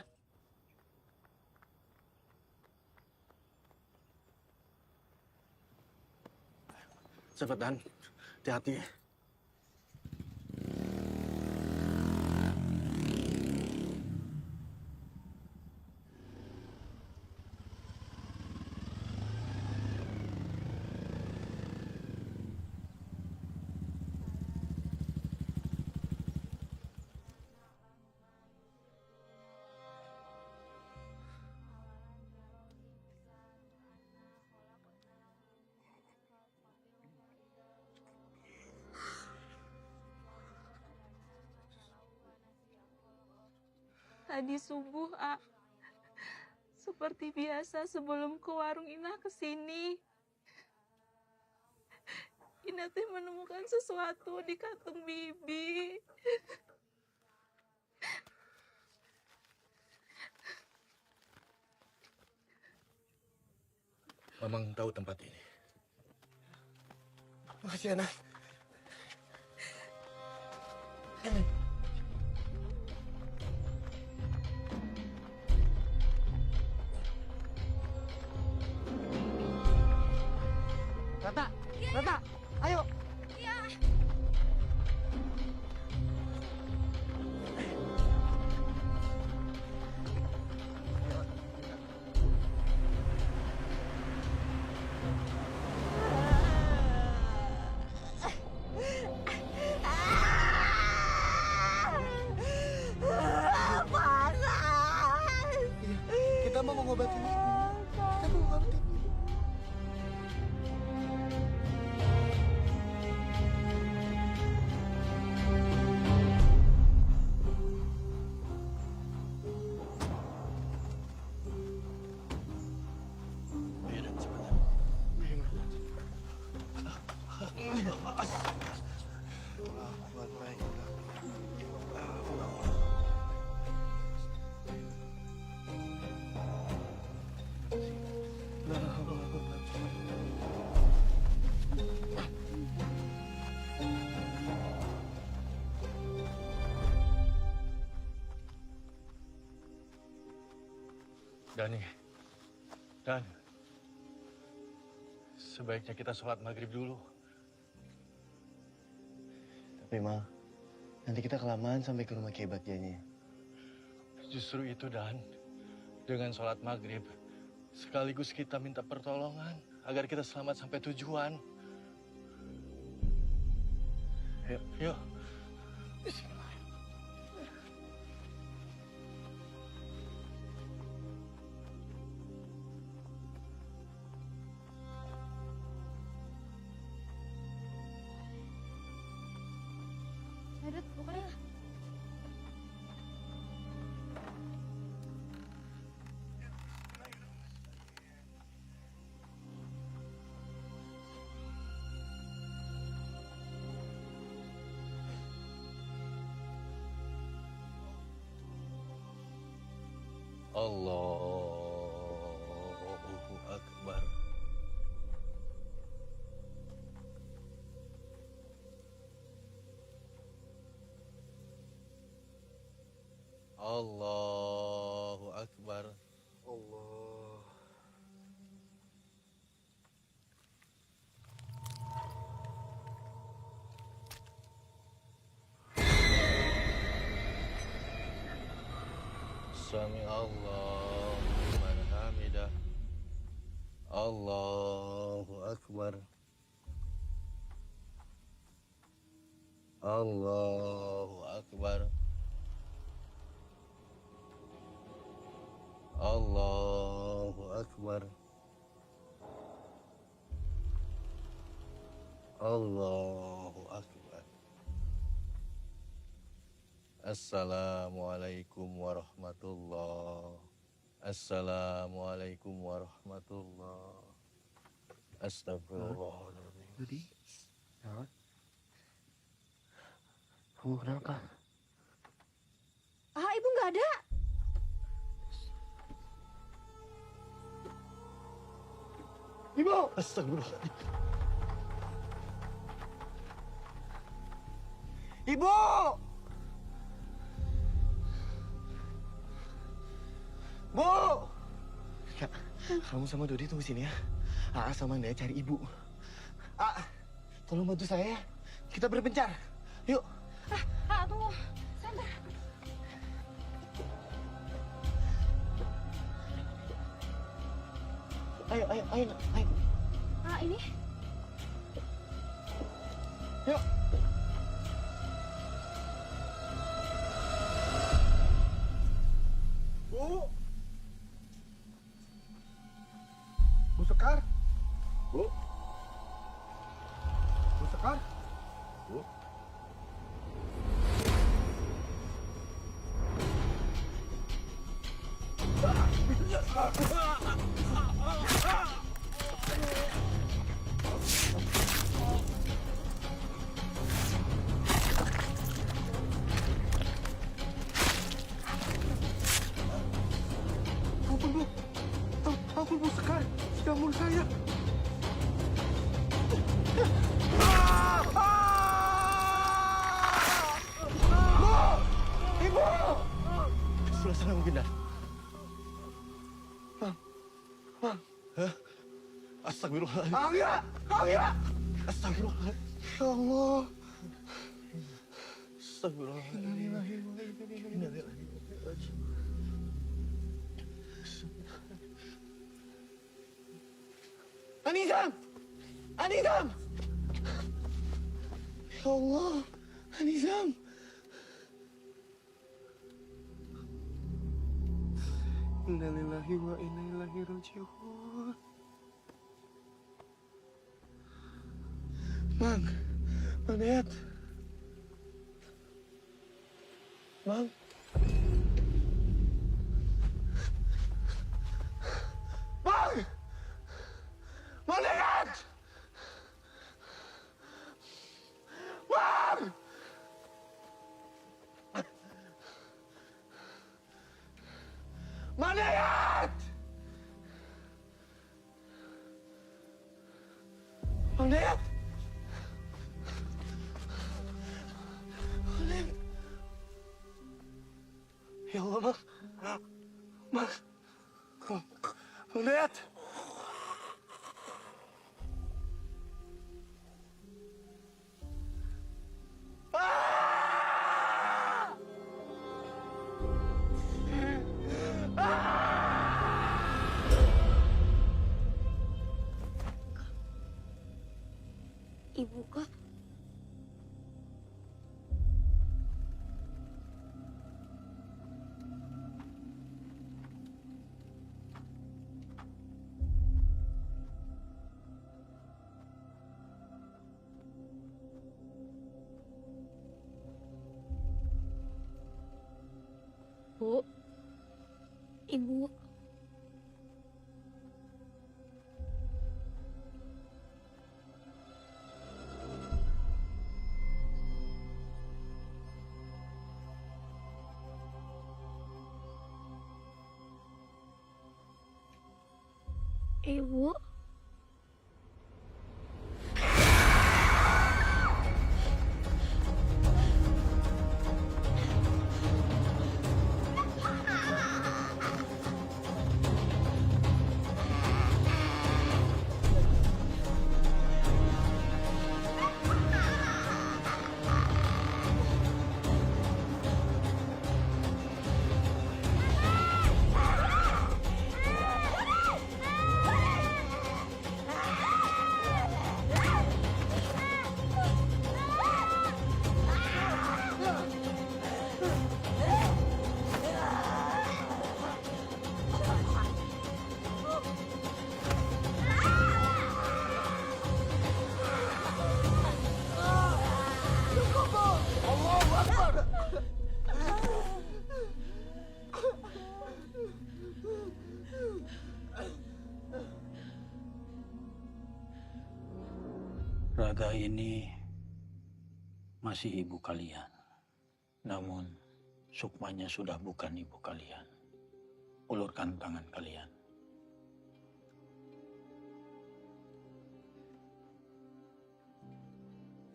Cepet, Dan. Hati-hati. Tadi subuh, A. Seperti biasa sebelum ke warung Inah kesini. Inah teh menemukan sesuatu di kantung Bibi. Mamang tahu tempat ini. Makasih, anak. Rata, ayo. Iya. Kita mau ngobatin ibu. Kita mau ngobatin ibu. Dan sebaiknya kita sholat maghrib dulu. Tapi Ma, nanti kita kelamaan sampai ke rumah Kiai Bagjanya. Justru itu, Dan. Dengan sholat maghrib, sekaligus kita minta pertolongan agar kita selamat sampai tujuan. Yuk, yuk. Bismillah. Ayo, bukan ya. Allahu Akbar. Allahu Akbar. Allah. Sami Allahu liman hamidah. Allahu Akbar. Allahu Akbar. Allahu Akbar. Allahu Akbar. Assalamualaikum warahmatullahi. Assalamualaikum warahmatullahi. Astagfirullahaladzim. Dodi, ya. Kamu kenapa? Ah, ibu nggak ada. Ibu! Astagfirullahaladzim. Ibu! Bu! Kak, kamu sama Dodi tunggu sini ya. Aa sama Naya cari ibu. Tolong bantu saya ya. Kita berpencar. Yuk. Tunggu. Sabar. Ayo. Ini. Yuk. Bu. Bu Sekar. Bu. Bu Sekar. Bu. Ampun, Bu. Ampun, Bu Sekar. Sudah bunuh saya. Bu! Ibu! Sebelah sana mungkin, Dan. Bang. Hah? Astagfirullahaladzim. Angga! Astagfirullahaladzim. Ya Allah. Astagfirullahaladzim. Anizam! Anizam! Ya Allah. Anizam. Innalillahi wa inna ilaihi raji'un. Mang Dayat. Mang. Mang! Mang Dayat! Mang! Mang Dayat! Mang Dayat! Ya Allah, Mang. Mang. Lihat. Ibu kak. Bu. Ibu. Ibu. Raga ini masih ibu kalian. Namun, Sukmanya sudah bukan ibu kalian. Ulurkan tangan kalian.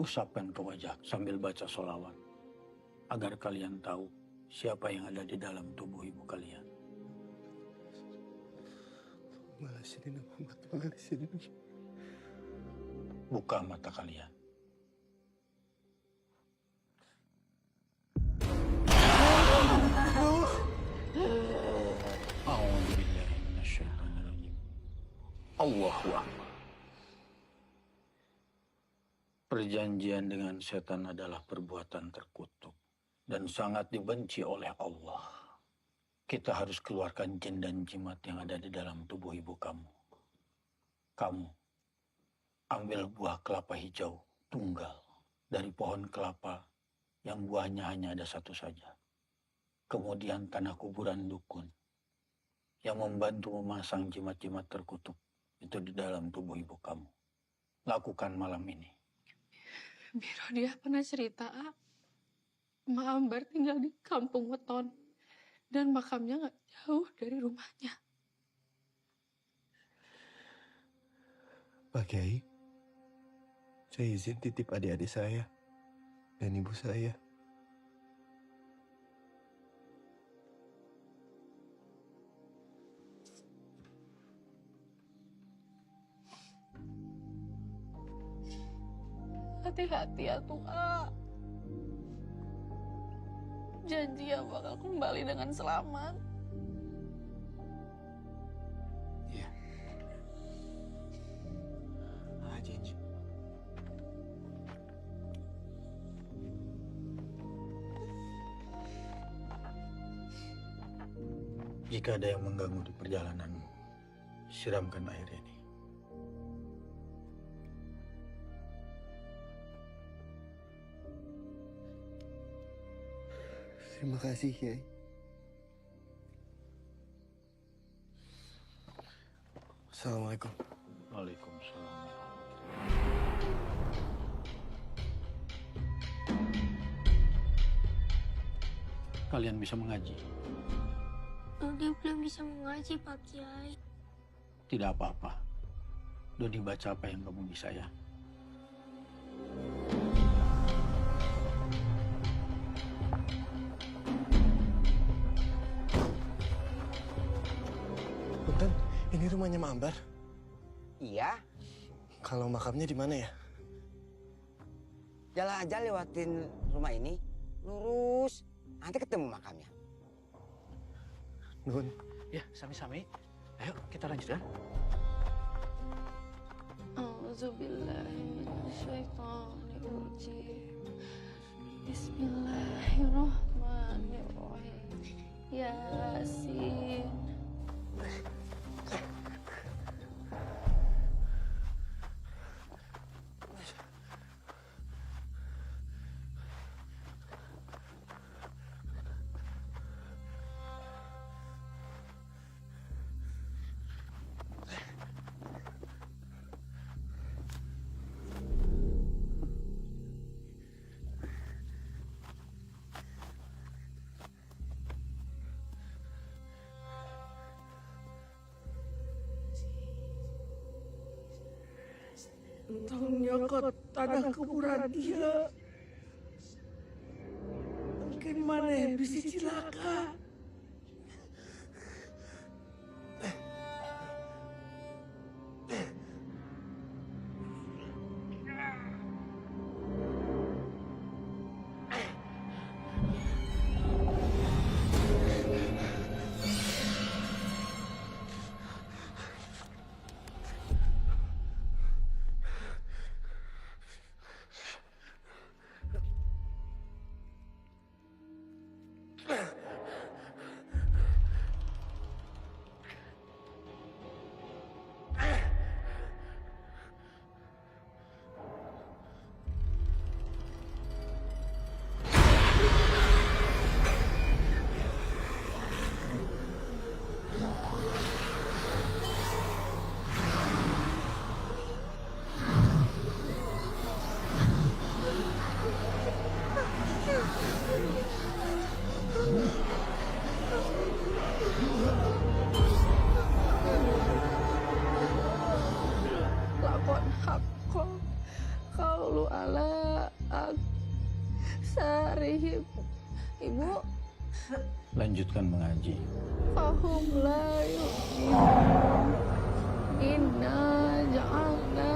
Usapkan ke wajah sambil baca sholawat. Agar kalian tahu siapa yang ada di dalam tubuh ibu kalian. Buka mata kalian. Allahu Akbar. Perjanjian dengan setan adalah perbuatan terkutuk dan sangat dibenci oleh Allah. Kita harus keluarkan jin dan jimat yang ada di dalam tubuh ibu kamu. Kamu ambil buah kelapa hijau tunggal dari pohon kelapa yang buahnya hanya ada satu saja. Kemudian tanah kuburan dukun yang membantu memasang jimat-jimat terkutuk itu di dalam tubuh ibu kamu. Lakukan malam ini. Biro dia pernah cerita, Mak Ambar tinggal di kampung Weton dan makamnya nggak jauh dari rumahnya. Pak Kiai, saya izin titip adik-adik saya dan ibu saya. Hati-hati ya Tua. Janji ya bakal kembali dengan selamat. Iya. Janji. Jika ada yang mengganggu di perjalananmu, siramkan air ini. Terima kasih, Kiai. Assalamualaikum. Waalaikumsalam. Kalian bisa mengaji? Dodi belum bisa mengaji, Pak Kiai. Tidak apa-apa. Dodi baca apa yang kamu bisa ya. Punten, ini Ini rumahnya Mak Ambar? Iya. Kalau makamnya di mana ya? Jalan aja lewatin rumah ini. Lurus. Nanti ketemu makamnya. Nuhun. Ya, sami-sami. Ayo, kita lanjutkan. A'udzubillahiminasyaitonirrajim. Bismillahirrahmanirrahim. Yasin. Entahnya ke tanah kuburan dia. Gimana yang bisa celaka? Lakon hakko kaulu ala aksarihim. Ibu, Lanjutkan mengaji. fahum la yu'minun. Inna ja'alna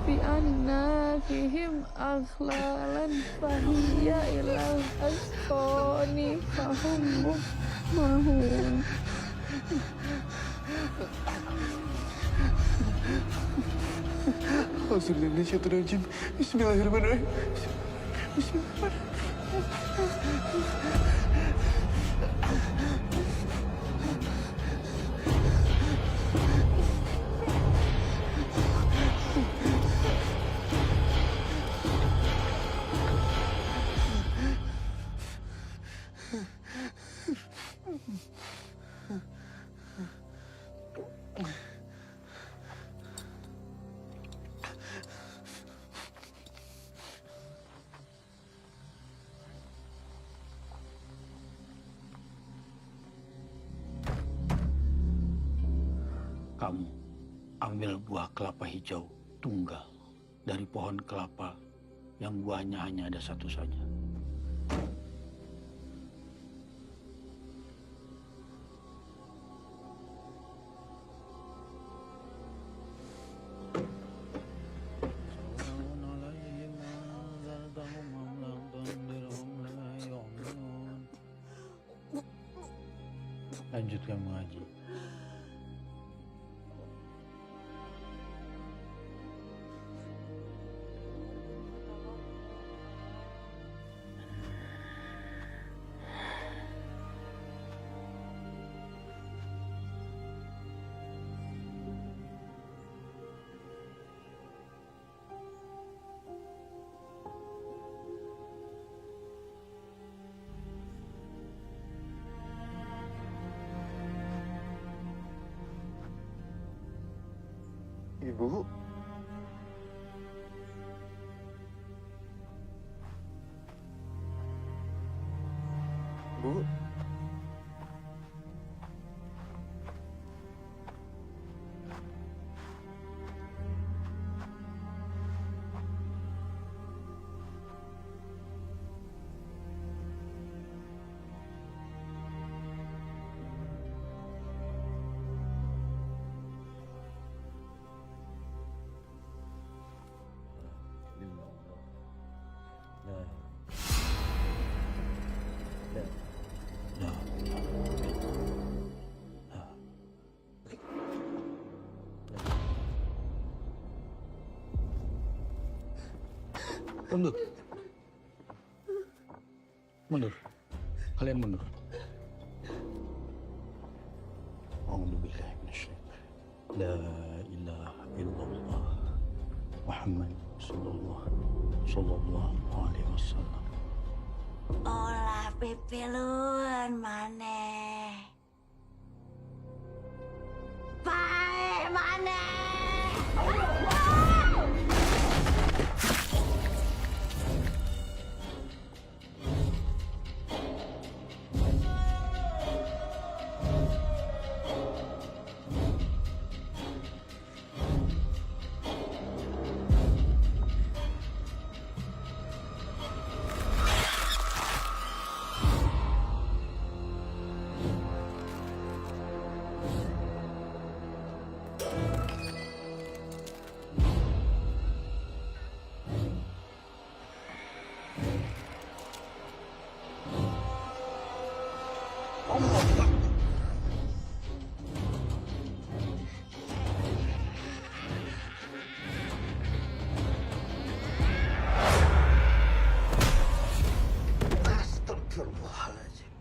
fi annafihim aghlalan fahiya ilal asqani fahum mahun. Astagfirullahaladzim. Bismillahirrahmanirrahim. Kamu ambil buah kelapa hijau tunggal dari pohon kelapa yang buahnya hanya ada satu saja. Lanjutkan mengaji. Ibu. Bu. Mundur. Mundur. Kalian mundur. A'udzubillahi minasyaitonir rajim. La ilaha illallah. Muhammad sallallahu alaihi wasallam. Olah pipilun maneh. Pae maneh. Astagfirullahaladzim.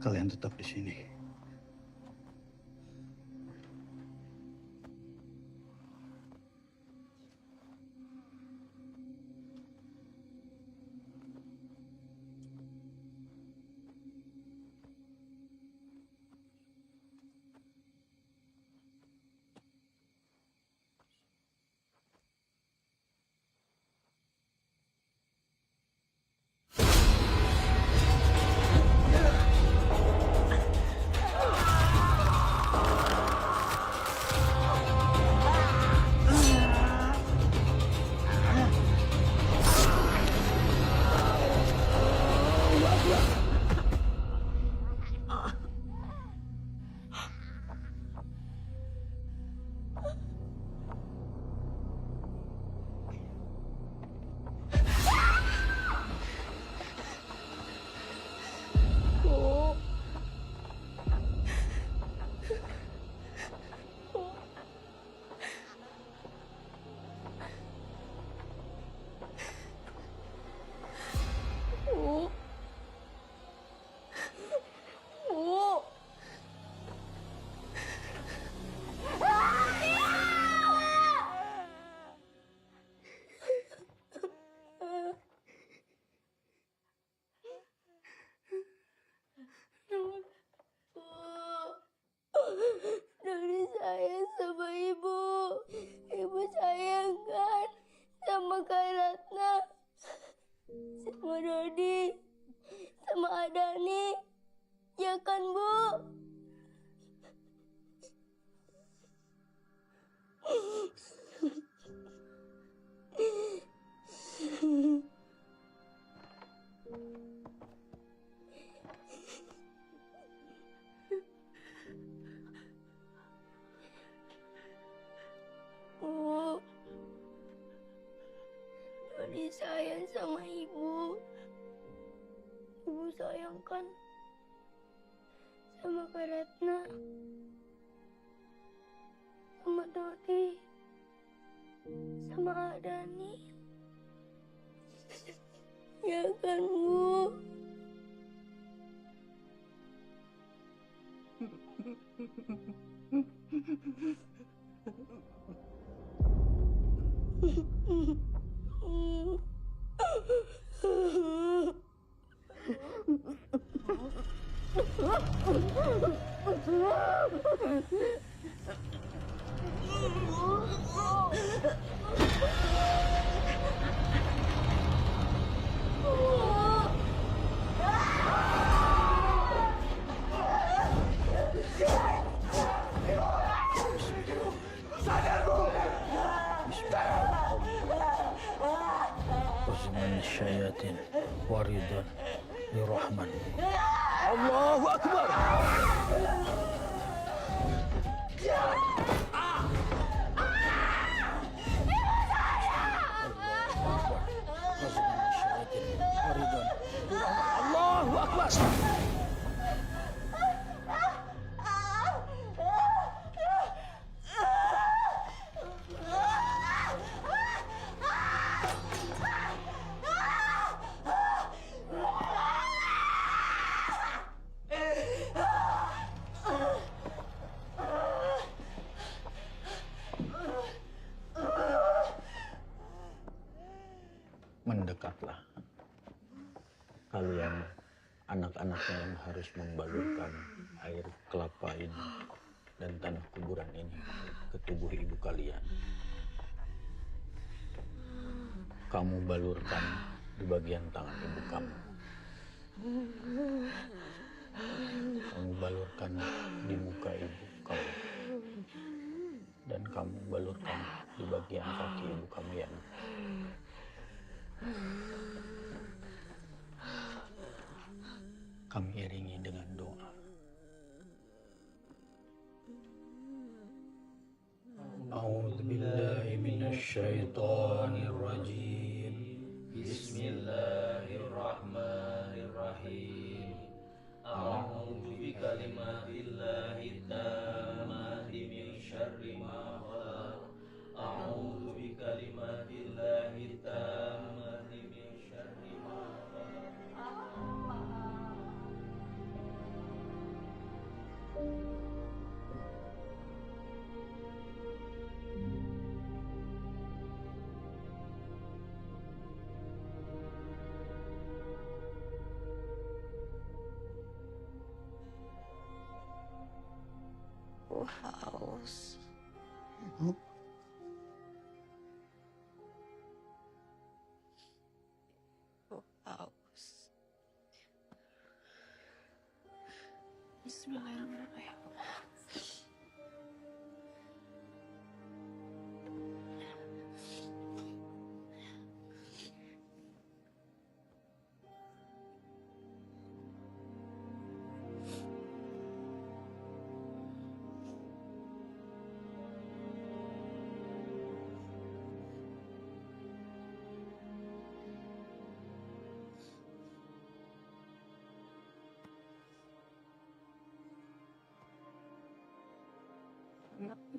Kalian tetap di sini. Dodi sayang sama ibu. Ibu sayang kan sama Kak Ratna, sama Dodi, sama Adani. Ya kan, Bu? Bu, Dodi sayang sama ibu. Ibu sayang kan sama Kak Ratna, sama Dodi, sama Kak Dani. Ya kan, Bu? Usman syayatin waridan lirahman. Allahu Akbar. Allahu Akbar. Mendekatlah kalian anak-anaknya yang harus membalurkan air kelapa ini dan tanah kuburan ini ke tubuh ibu kalian. Kamu balurkan di bagian tangan ibu kamu. Kamu balurkan di muka ibu kamu. Dan kamu balurkan di bagian kaki ibu kamu ya. Kami iringi dengan doa. A'udzu billahi minasyaitonir rajim. Bismillahirrahmanirrahim. A'udzu bikalimatillahi tammati min syarri ma khalaq. A'udzu bikalimatillahi tammati min syarri ma khalaq. Haus. Ibu, Haus. Bismillahirrahmanirrahim.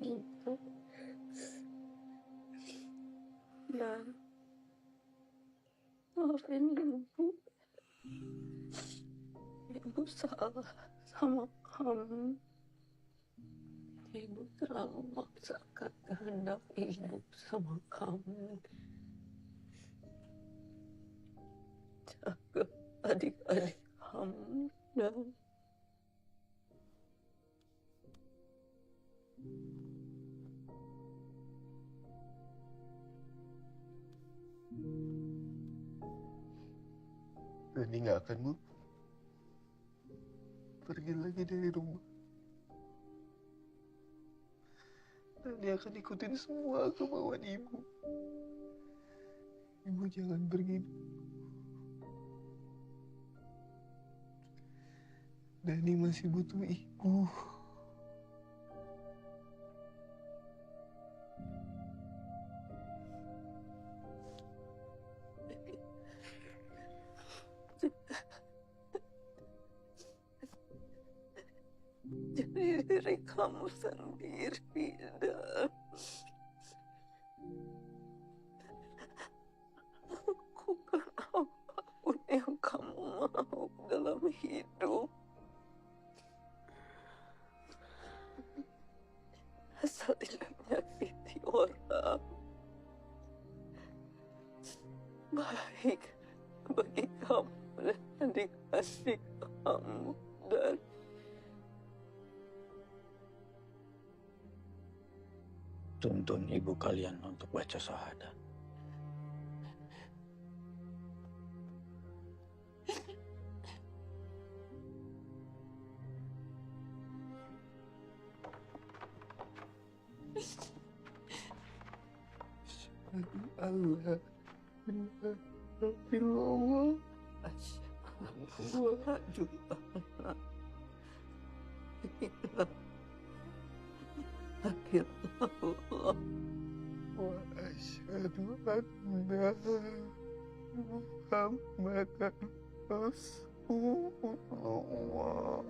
Ibu. Dan maafin ibu. Ibu salah sama kamu. Ibu terlalu memaksakan kehendak ibu sama kamu. Jaga adik-adik kamu dan Dani nggak akan Bu pergi lagi dari rumah. Dani akan ikutin semua kemauan ibu. Ibu jangan pergi. Dani masih butuh ibu. jadi diri kamu sendiri dan hidup. Asal tidak menyakiti orang. Baik bagi kamu dan adik-adik kamu dan tuntun ibu kalian untuk baca syahadat. Allah Alhamdulillah. Allah wa asyhadu anna Muhammadan Rasulullah.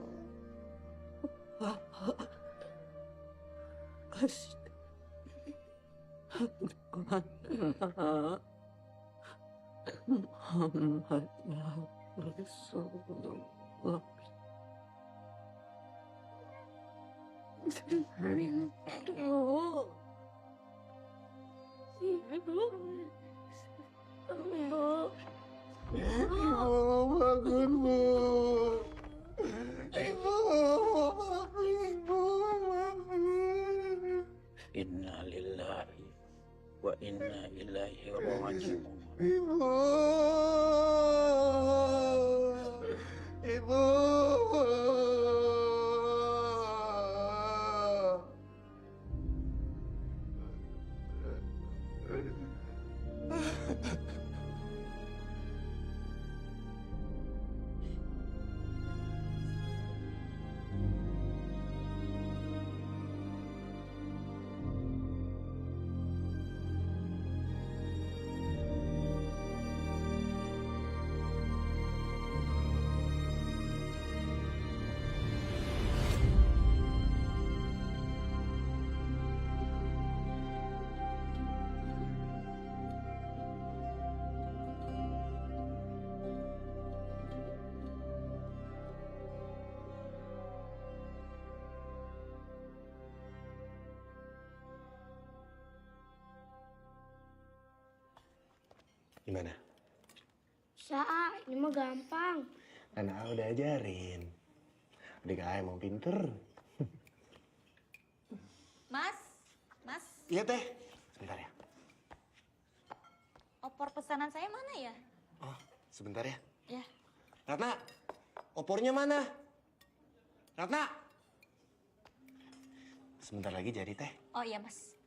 Muhammad ya Rasulullah. Ibu bangun, Bu. Ibu bangun. Inna lillahi wa inna ilaihi raji'un. Ibu. Ibu. Gimana? Bisa, ini mah gampang. Anak udah ajarin. Adik emang pinter. Mas. Iya teh. Sebentar ya. Opor pesanan saya mana ya? Oh, sebentar ya. Ya. Ratna, opornya mana? Ratna. Sebentar lagi jadi teh. Oh iya, Mas.